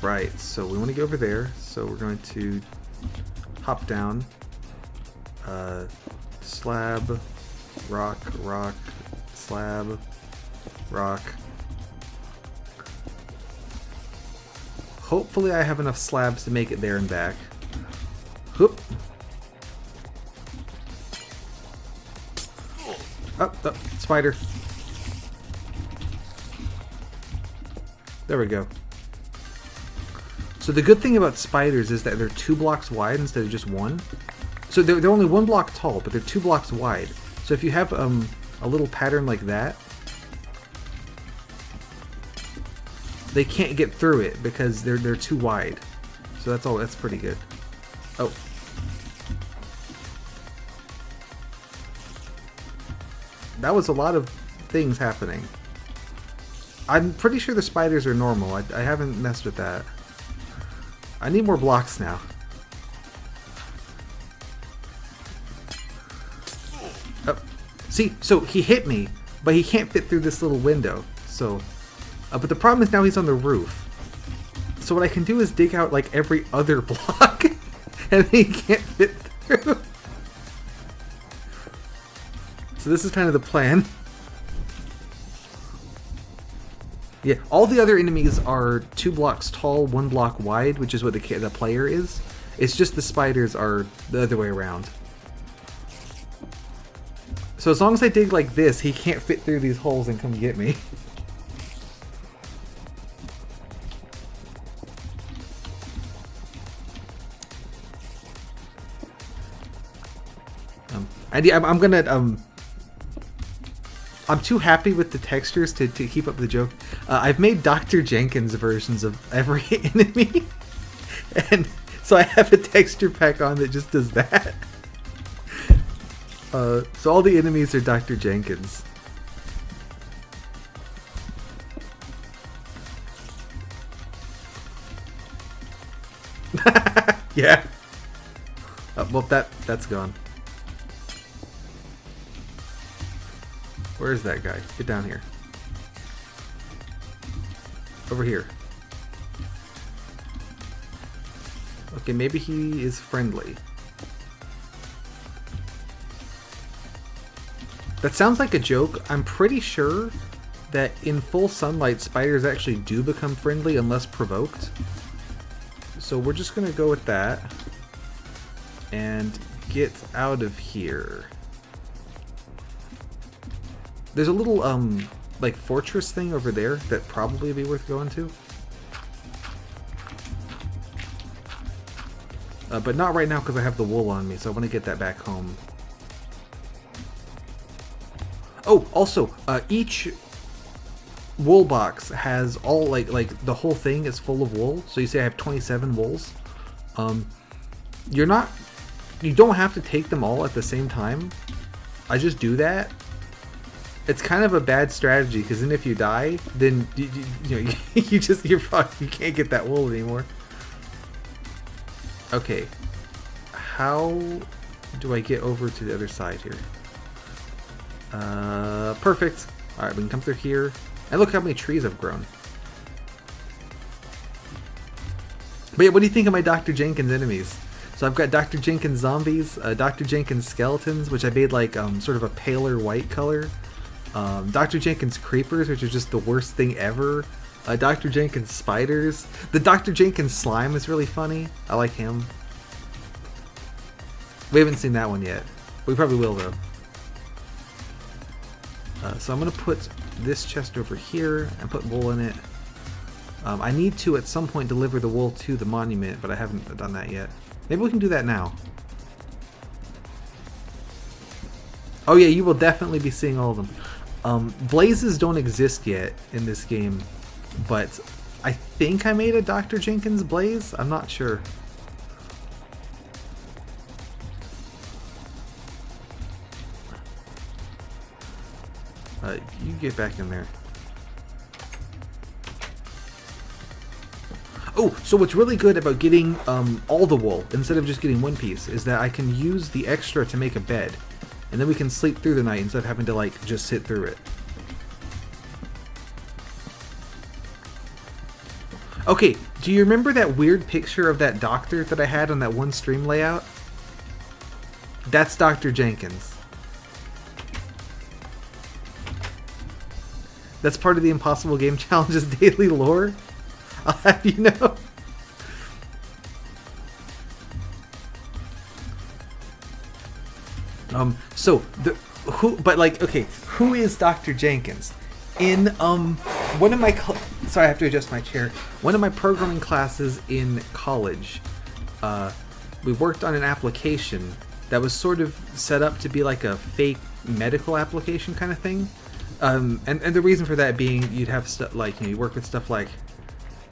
Right, so we want to get over there. So we're going to hop down. Slab, rock, rock, slab, rock. Hopefully I have enough slabs to make it there and back. Whoop. Up, up, spider. There we go. So the good thing about spiders is that they're 2 blocks wide instead of just 1. So they're only 1 block tall, but they're 2 blocks wide. So if you have a little pattern like that, they can't get through it because they're too wide. So that's pretty good. Oh. That was a lot of things happening. I'm pretty sure the spiders are normal. I haven't messed with that. I need more blocks now. Oh. See, so he hit me, but he can't fit through this little window. So, but the problem is now he's on the roof. So what I can do is dig out like every other block, and he can't fit through. So this is kind of the plan. Yeah, all the other enemies are 2 blocks tall, 1 block wide, which is what the player is. It's just the spiders are the other way around. So as long as I dig like this, he can't fit through these holes and come get me. I'm gonna I'm too happy with the textures to keep up the joke. I've made Dr. Jenkins versions of every enemy, and so I have a texture pack on that just does that. So all the enemies are Dr. Jenkins. Yeah. Well, that's gone. Where is that guy? Get down here. Over here. Okay, maybe he is friendly. That sounds like a joke. I'm pretty sure that in full sunlight, spiders actually do become friendly unless provoked. So we're just gonna go with that and get out of here. There's a little, like, fortress thing over there that probably would be worth going to. But not right now because I have the wool on me, so I want to get that back home. Oh, also, each wool box has all, like the whole thing is full of wool. So you say I have 27 wools. You don't have to take them all at the same time. I just do that. It's kind of a bad strategy because then if you die, then you're fucked. You can't get that wool anymore. Okay, how do I get over to the other side here? Perfect. All right, we can come through here, and look how many trees I've grown. But yeah, what do you think of my Dr. Jenkins enemies? So I've got Dr. Jenkins zombies, Dr. Jenkins skeletons, which I made like sort of a paler white color. Dr. Jenkins creepers, which are just the worst thing ever. Dr. Jenkins spiders. The Dr. Jenkins slime is really funny. I like him. We haven't seen that one yet. We probably will though. So I'm going to put this chest over here and put wool in it. I need to at some point deliver the wool to the monument, but I haven't done that yet. Maybe we can do that now. Oh yeah, you will definitely be seeing all of them. Blazes don't exist yet in this game, but I think I made a Dr. Jenkins blaze. I'm not sure. You get back in there. Oh, so what's really good about getting all the wool instead of just getting one piece is that I can use the extra to make a bed. And then we can sleep through the night instead of having to, like, just sit through it. Okay, do you remember that weird picture of that doctor that I had on that one stream layout? That's Dr. Jenkins. That's part of the Impossible Game Challenge's daily lore. I'll have you know. Who is Dr. Jenkins? In one of my sorry, I have to adjust my chair. One of my programming classes in college, we worked on an application that was sort of set up to be like a fake medical application kind of thing. And the reason for that being you'd have stuff like, you work with stuff like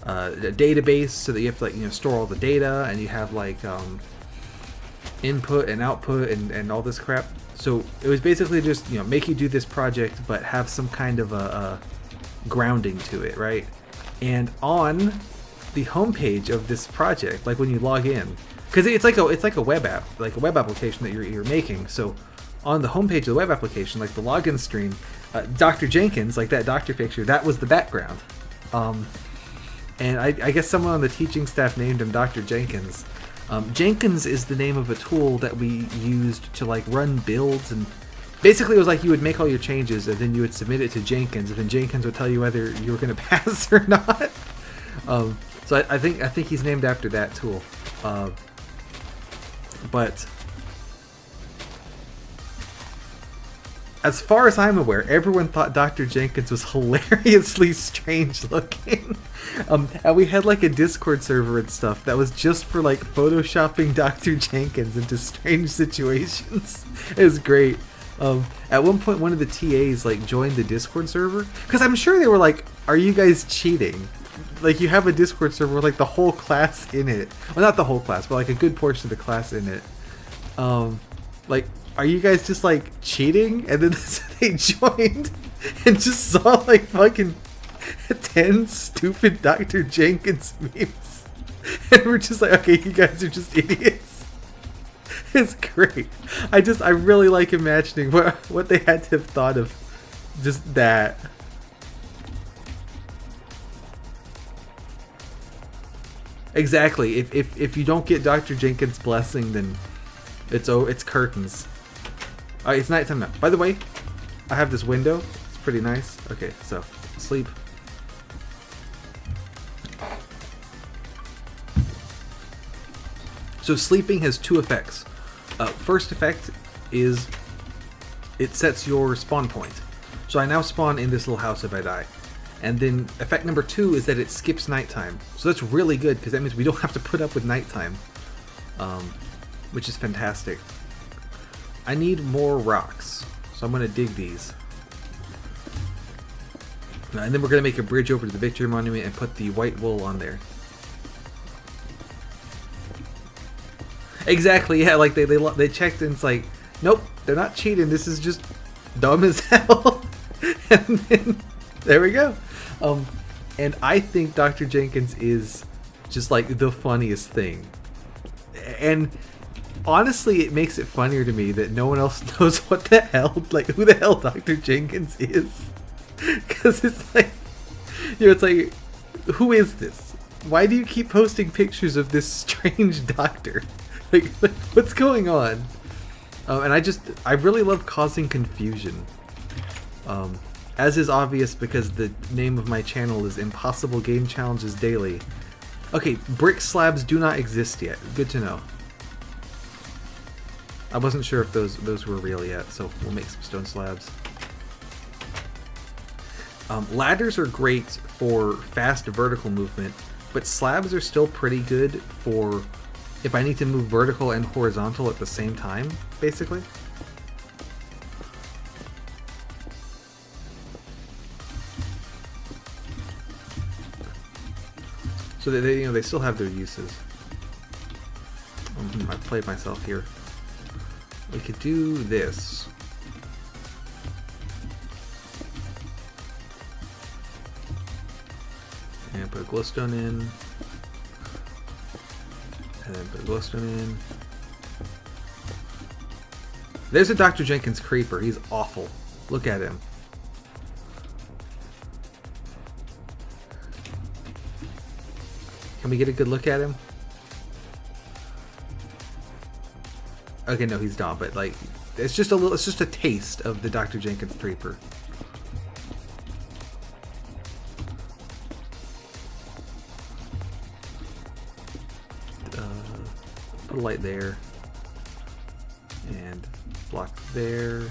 a database, so that you have to store all the data, and you have like input and output and all this crap. So it was basically just make you do this project but have some kind of a grounding to it, right? And on the homepage of this project, like when you log in, because it's like a web app, like a web application that you're making. So on the homepage of the web application, like the login screen, Dr. Jenkins, like that doctor picture, that was the background. And I guess someone on the teaching staff named him Dr. Jenkins. Jenkins is the name of a tool that we used to like run builds, and basically it was like you would make all your changes and then you would submit it to Jenkins, and then Jenkins would tell you whether you were going to pass or not. So I think he's named after that tool. But as far as I'm aware, everyone thought Dr. Jenkins was hilariously strange looking. And we had like a Discord server and stuff that was just for like photoshopping Dr. Jenkins into strange situations. It was great. At one point, one of the TAs like joined the Discord server, because I'm sure they were like, "Are you guys cheating? Like, you have a Discord server with like the whole class in it. Well, not the whole class, but like a good portion of the class in it. Like, are you guys just like cheating?" And then they joined and just saw like fucking 10 stupid Dr. Jenkins memes. And we're just like, okay, you guys are just idiots. It's great. I really like imagining what they had to have thought of just that. Exactly. If you don't get Dr. Jenkins' blessing, then it's curtains. Alright, it's nighttime now. By the way, I have this window. It's pretty nice. Okay, so sleep. So sleeping has two effects. First effect is it sets your spawn point. So I now spawn in this little house if I die. And then effect number two is that it skips nighttime. So that's really good, because that means we don't have to put up with nighttime. Which is fantastic. I need more rocks, so I'm going to dig these. And then we're going to make a bridge over to the Victory Monument and put the white wool on there. Exactly, yeah, like they checked and it's like, nope, they're not cheating, this is just dumb as hell. And then, there we go. And I think Dr. Jenkins is just like the funniest thing. And honestly, it makes it funnier to me that no one else knows what the hell, like who the hell Dr. Jenkins is. Because it's like, it's like, who is this? Why do you keep posting pictures of this strange doctor? Like what's going on? And I really love causing confusion. As is obvious because the name of my channel is Impossible Game Challenges Daily. Okay, brick slabs do not exist yet. Good to know. I wasn't sure if those were real yet, so we'll make some stone slabs. Ladders are great for fast vertical movement, but slabs are still pretty good for if I need to move vertical and horizontal at the same time, basically. So they still have their uses. I've played myself here. We could do this. And put a glowstone in. And then put a glowstone in. There's a Dr. Jenkins creeper. He's awful. Look at him. Can we get a good look at him? Okay, no, he's not, but like, it's just a little, it's just a taste of the Dr. Jenkins Creeper. Put a light there. And block there.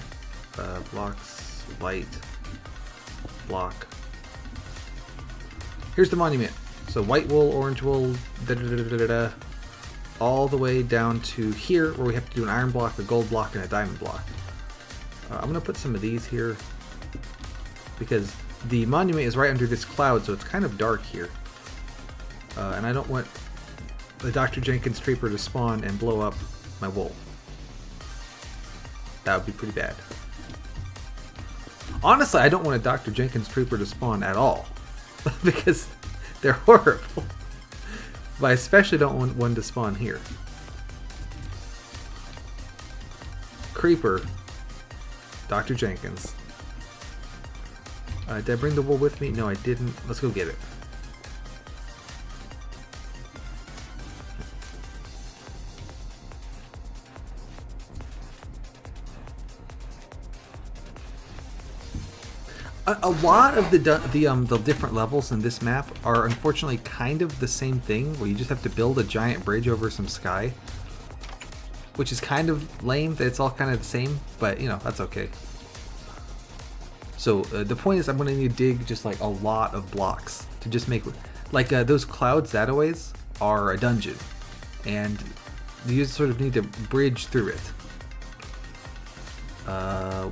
Blocks, light, block. Here's the monument. So white wool, orange wool, all the way down to here where we have to do an iron block, a gold block, and a diamond block. I'm going to put some of these here because the monument is right under this cloud, so it's kind of dark here. And I don't want the Dr. Jenkins Creeper to spawn and blow up my wool. That would be pretty bad. Honestly, I don't want a Dr. Jenkins Creeper to spawn at all because they're horrible. But I especially don't want one to spawn here. Creeper. Dr. Jenkins. Did I bring the wool with me? No, I didn't. Let's go get it. A lot of the different levels in this map are unfortunately kind of the same thing, where you just have to build a giant bridge over some sky, which is kind of lame that it's all kind of the same, but you know, that's okay. So the point is I'm going to need to dig just like a lot of blocks to just make, like those clouds that-a-ways are a dungeon, and you sort of need to bridge through it.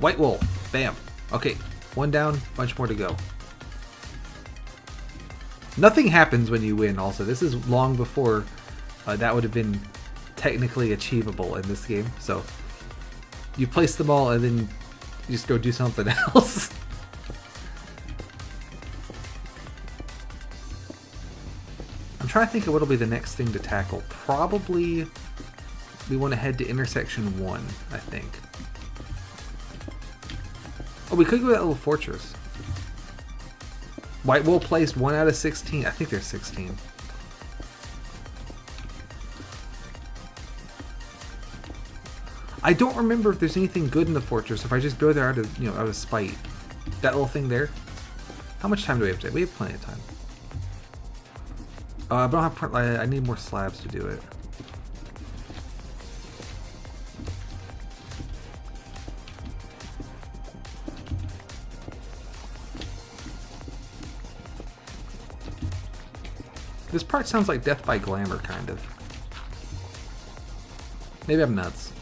White wool, bam, okay. One down, bunch more to go. Nothing happens when you win also. This is long before that would have been technically achievable in this game. So you place them all and then you just go do something else. I'm trying to think of what'll be the next thing to tackle. Probably we want to head to intersection 1, I think. Oh, we could go to that little fortress. White wool placed 1 out of 16. I think there's 16. I don't remember if there's anything good in the fortress if I just go there out of, out of spite. That little thing there. How much time do we have today? We have plenty of time. I don't have. I need more slabs to do it. This part sounds like Death by Glamour, kind of. Maybe I'm nuts.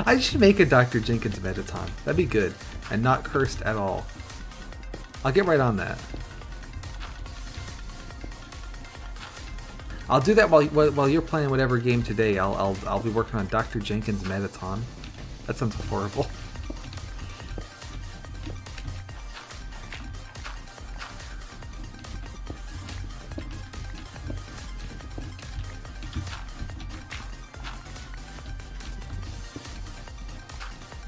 I should make a Dr. Jenkins Metaton. That'd be good. And not cursed at all. I'll get right on that. I'll do that while you're playing whatever game today. I'll be working on Dr. Jenkins Metaton. That sounds horrible.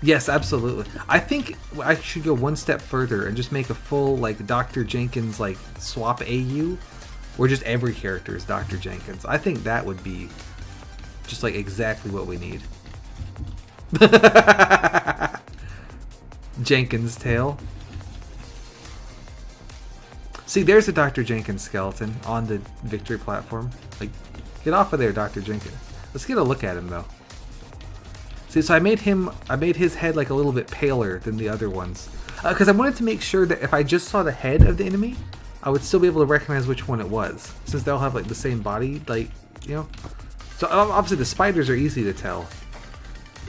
Yes, absolutely. I think I should go one step further and just make a full like Dr. Jenkins like swap AU, where just every character is Dr. Jenkins. I think that would be just like exactly what we need. Jenkins tail. See, there's a Dr. Jenkins skeleton on the victory platform. Like, get off of there, Dr. Jenkins. Let's get a look at him though. See, so I made his head like a little bit paler than the other ones. Because I wanted to make sure that if I just saw the head of the enemy, I would still be able to recognize which one it was. Since they all have like the same body, like, So obviously the spiders are easy to tell.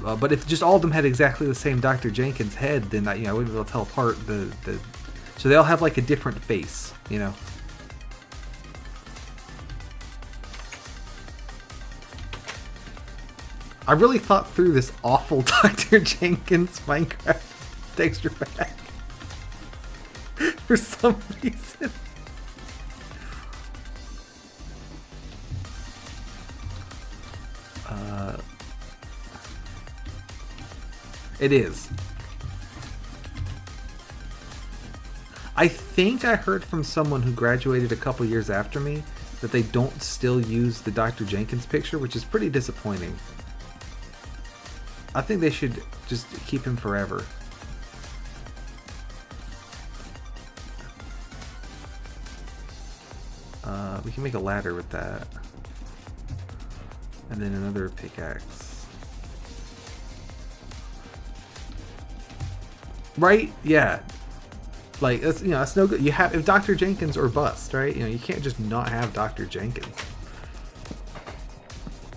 But if just all of them had exactly the same Dr. Jenkins head, then I wouldn't be able to tell apart the... So they all have like a different face, I really thought through this awful Dr. Jenkins Minecraft texture pack. for some reason. It is. I think I heard from someone who graduated a couple years after me that they don't still use the Dr. Jenkins picture, which is pretty disappointing. I think they should just keep him forever. We can make a ladder with that. And then another pickaxe. Right? Yeah. Like, that's, you know, that's no good. You have, if Dr. Jenkins or bust, right? You know, you can't just not have Dr. Jenkins.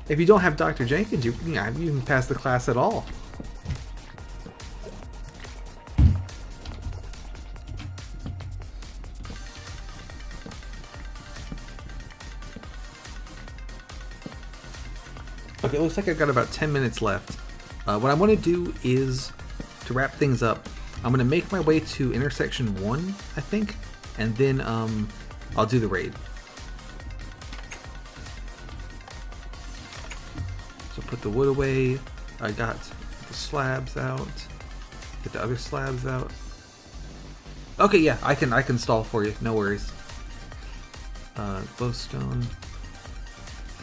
If you don't have Dr. Jenkins, you can pass the class at all. Okay, it looks like I've got about 10 minutes left. What I want to do is, to wrap things up, I'm going to make my way to intersection 1, I think, and then I'll do the raid. So put the wood away. I got the slabs out. Get the other slabs out. Okay, yeah, I can stall for you. No worries. Glowstone.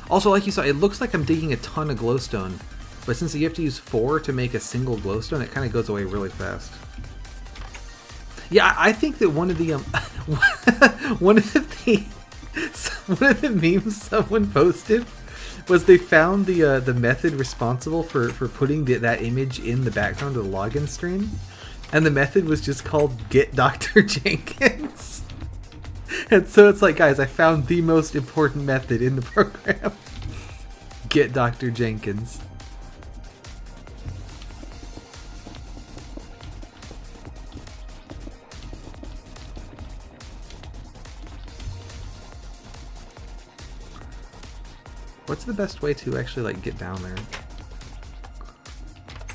Also, like you saw, it looks like I'm digging a ton of glowstone, but since you have to use 4 to make a single glowstone, it kind of goes away really fast. Yeah, I think that one of the one of the memes someone posted was they found the method responsible for putting that image in the background of the login screen, and the method was just called Get Dr. Jenkins. And so it's like, guys, I found the most important method in the program. Get Dr. Jenkins. What's the best way to actually like get down there?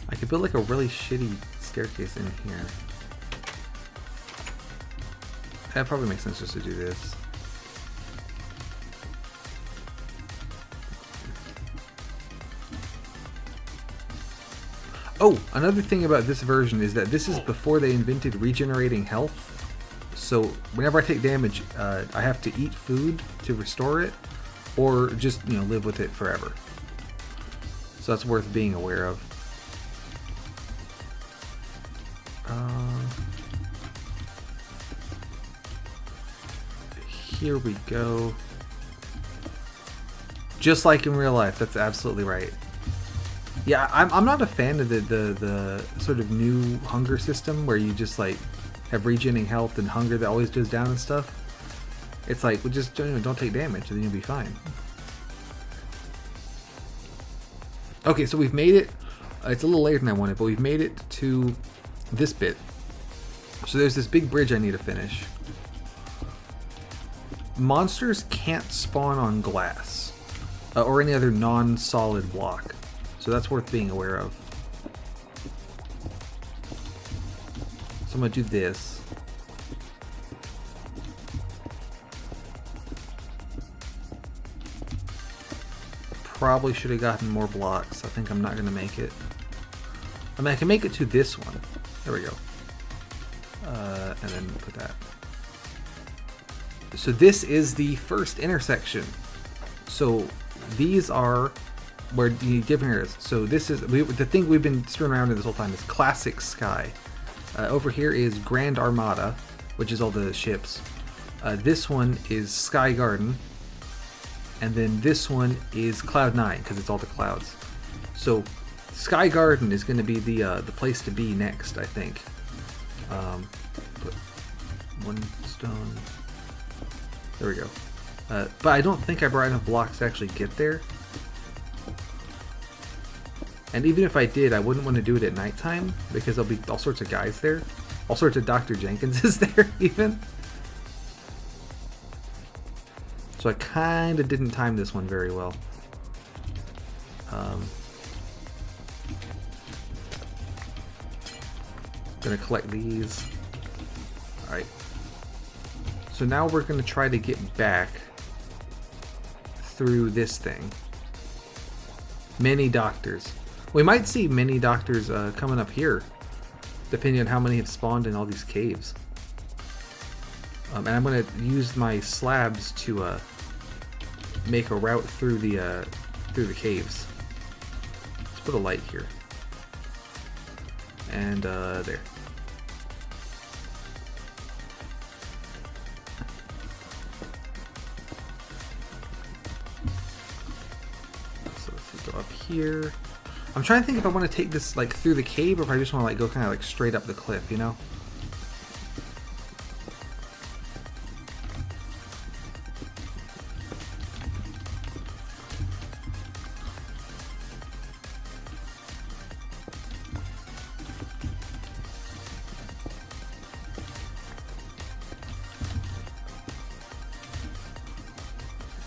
I could build like a really shitty staircase in here. That probably makes sense just to do this. Oh, another thing about this version is that this is before they invented regenerating health. So whenever I take damage, I have to eat food to restore it, or just, you know, live with it forever. So that's worth being aware of. Here we go. Just like in real life, that's absolutely right. Yeah, I'm not a fan of the sort of new hunger system where you just like have regening health and hunger that always goes down and stuff. It's like, well, just, you know, don't take damage and then you'll be fine. Okay, so we've made it. It's a little later than I wanted, but we've made it to this bit. So there's this big bridge I need to finish. Monsters can't spawn on glass or any other non-solid block, so that's worth being aware of. So I'm gonna do this. Probably should have gotten more blocks. I think I'm not gonna make it. I mean, I can make it to this one. There we go. And then put that. So this is the first intersection. So these are where the different areas. So this is the thing we've been screwing around in this whole time is Classic Sky. Over here is Grand Armada, which is all the ships. This one is Sky Garden, and then this one is Cloud 9 because it's all the clouds. So Sky Garden is going to be the place to be next, I think. Put one stone. There we go. But I don't think I brought enough blocks to actually get there. And even if I did, I wouldn't want to do it at nighttime because there'll be all sorts of guys there. All sorts of Dr. Jenkins is there even. So I kind of didn't time this one very well. Gonna collect these. Alright. So now we're going to try to get back through this thing. Many doctors. We might see many doctors coming up here, depending on how many have spawned in all these caves. And I'm going to use my slabs to make a route through the caves. Let's put a light here. And there. So let's go up here. I'm trying to think if I want to take this like through the cave or if I just want to like go kind of like straight up the cliff, you know?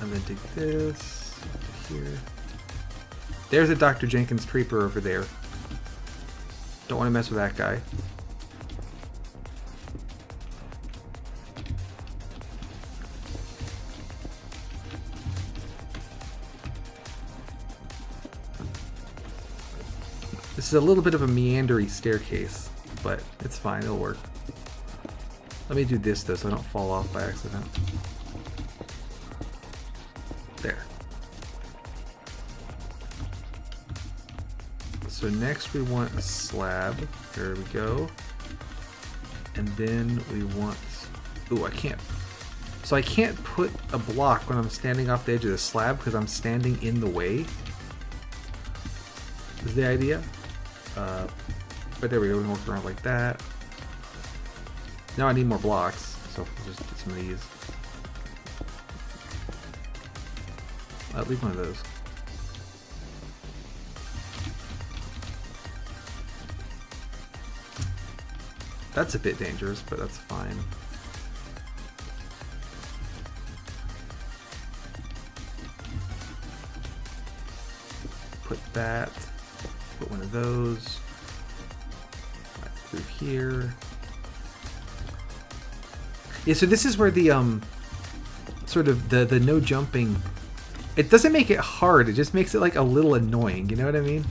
And then dig this here. There's a Dr. Jenkins creeper over there. Don't want to mess with that guy. This is a little bit of a meandery staircase, but it's fine, it'll work. Let me do this though so I don't fall off by accident. There. So next we want a slab. There we go. And then we want... Ooh, I can't... So I can't put a block when I'm standing off the edge of the slab because I'm standing in the way. Is the idea. But there we go. We can work around like that. Now I need more blocks. So we'll just get some of these. I'll leave one of those. That's a bit dangerous, but that's fine. Put that. Put one of those. Right through here. Yeah, so this is where the sort of the no jumping. It doesn't make it hard. It just makes it like a little annoying. You know what I mean?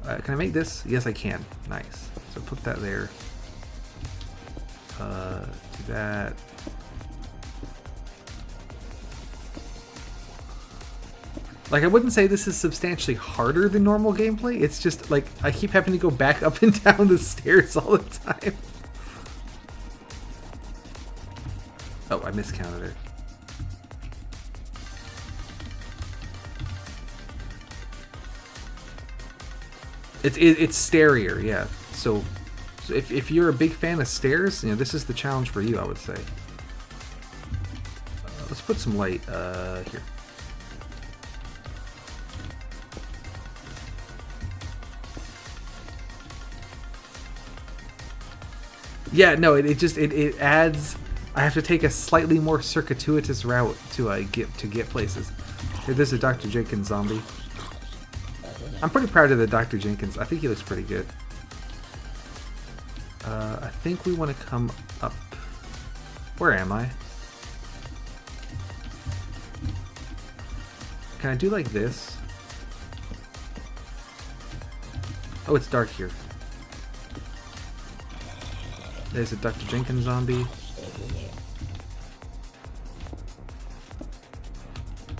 Can I make this? Yes, I can. Nice. So put that there. Do that. Like, I wouldn't say this is substantially harder than normal gameplay. It's just like I keep having to go back up and down the stairs all the time. Oh, I miscounted it. It's stairier, yeah. So if you're a big fan of stairs, you know, this is the challenge for you, I would say. Let's put some light here. Yeah, no, it adds. I have to take a slightly more circuitous route to get places. Here, there's a Dr. Jenkins zombie. I'm pretty proud of the Dr. Jenkins. I think he looks pretty good. I think we want to come up. Where am I? Can I do like this? Oh, it's dark here. There's a Dr. Jenkins zombie.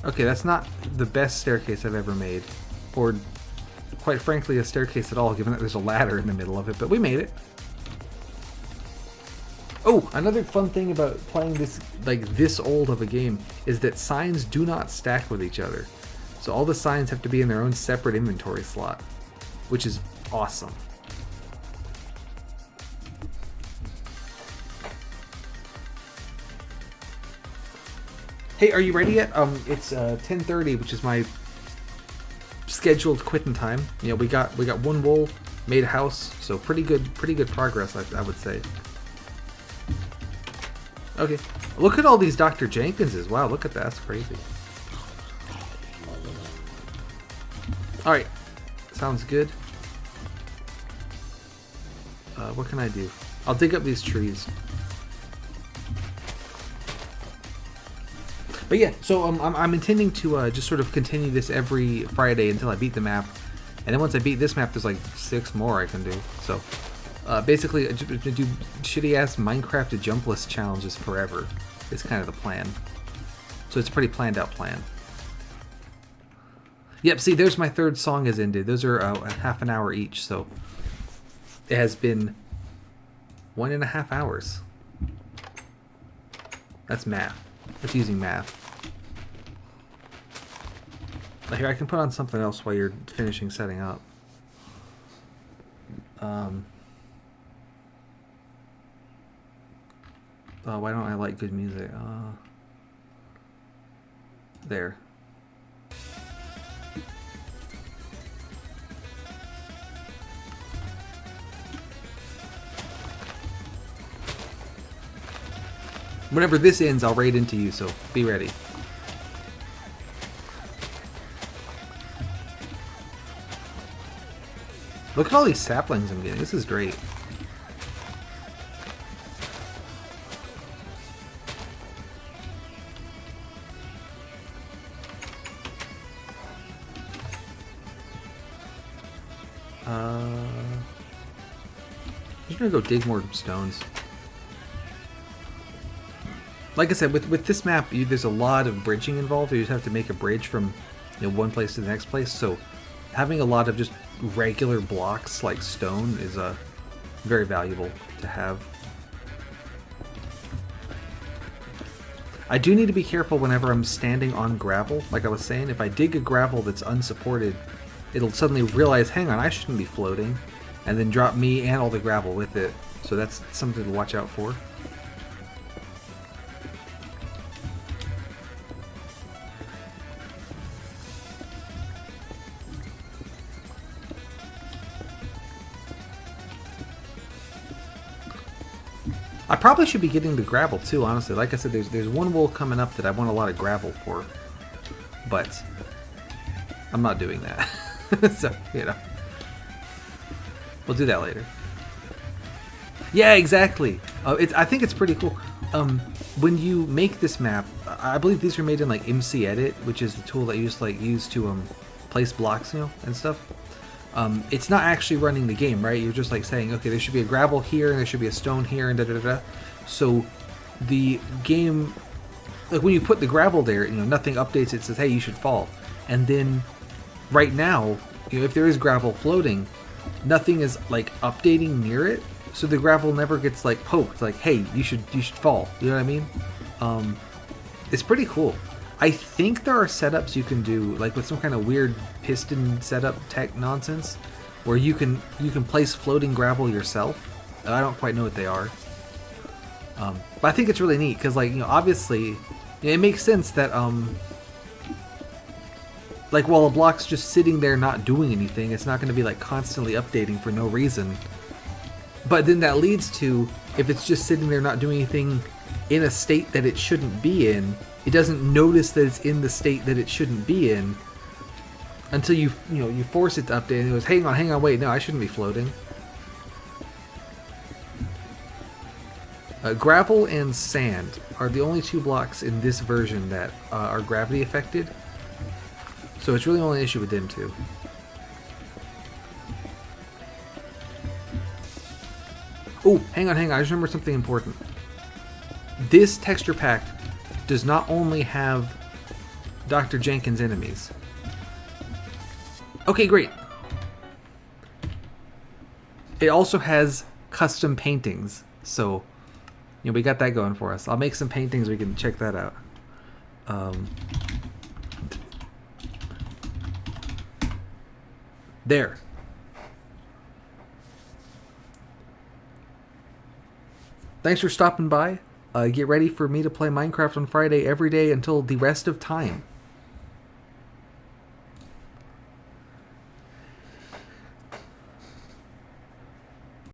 Okay, that's not the best staircase I've ever made. Or, quite frankly, a staircase at all, given that there's a ladder in the middle of it, but we made it. Oh, another fun thing about playing this, like, this old of a game is that signs do not stack with each other. So all the signs have to be in their own separate inventory slot, which is awesome. Hey, are you ready yet? It's 10:30, which is my scheduled quitting time. You know, we got one wool, made a house, so pretty good progress, I would say. Okay, look at all these Dr. Jenkinses. Wow, look at that. That's crazy. All right, sounds good. What can I do? I'll dig up these trees. But yeah, so I'm intending to just sort of continue this every Friday until I beat the map. And then once I beat this map, there's like 6 more I can do. So basically, I do shitty-ass Minecraft jumpless challenges forever. Is kind of the plan. So it's a pretty planned out plan. Yep, see, there's my 3rd song has ended. Those are a half an hour each, so it has been 1.5 hours. That's math. That's using math. Here, I can put on something else while you're finishing setting up. Oh, why don't I like good music? There. Whenever this ends, I'll raid into you, so be ready. Look at all these saplings I'm getting. This is great. I'm just gonna go dig more stones. Like I said, with this map, there's a lot of bridging involved. You just have to make a bridge from one place to the next place. So having a lot of just regular blocks like stone is very valuable to have. I do need to be careful whenever I'm standing on gravel. Like I was saying, if I dig a gravel that's unsupported, it'll suddenly realize, hang on, I shouldn't be floating, and then drop me and all the gravel with it. So that's something to watch out for. I probably should be getting the gravel too, honestly. Like I said, there's one wool coming up that I want a lot of gravel for, but I'm not doing that. So, we'll do that later. Yeah, exactly. I think it's pretty cool. When you make this map, I believe these are made in like MC Edit, which is the tool that you use to place blocks, and stuff. It's not actually running the game, right? You're just like saying, okay, there should be a gravel here, and there should be a stone here, and da-da-da-da. So the game, like when you put the gravel there, nothing updates. It says, hey, you should fall. And then right now, if there is gravel floating, nothing is like updating near it. So the gravel never gets like poked, like, hey, you should fall. You know what I mean? It's pretty cool. I think there are setups you can do, like with some kind of weird piston setup tech nonsense, where you can place floating gravel yourself. I don't quite know what they are, but I think it's really neat because, like, obviously, it makes sense that like while a block's just sitting there not doing anything, it's not going to be like constantly updating for no reason. But then that leads to, if it's just sitting there not doing anything in a state that it shouldn't be in, it doesn't notice that it's in the state that it shouldn't be in until you force it to update, and it goes, hang on, wait, no, I shouldn't be floating. Gravel and sand are the only 2 blocks in this version that are gravity affected, so it's really only an issue with them 2. Oh, hang on, I just remembered something important. This texture pack does not only have Dr. Jenkins enemies. Okay, great. It also has custom paintings, so we got that going for us. I'll make some paintings, we can check that out. There. Thanks for stopping by. Get ready for me to play Minecraft on Friday every day until the rest of time.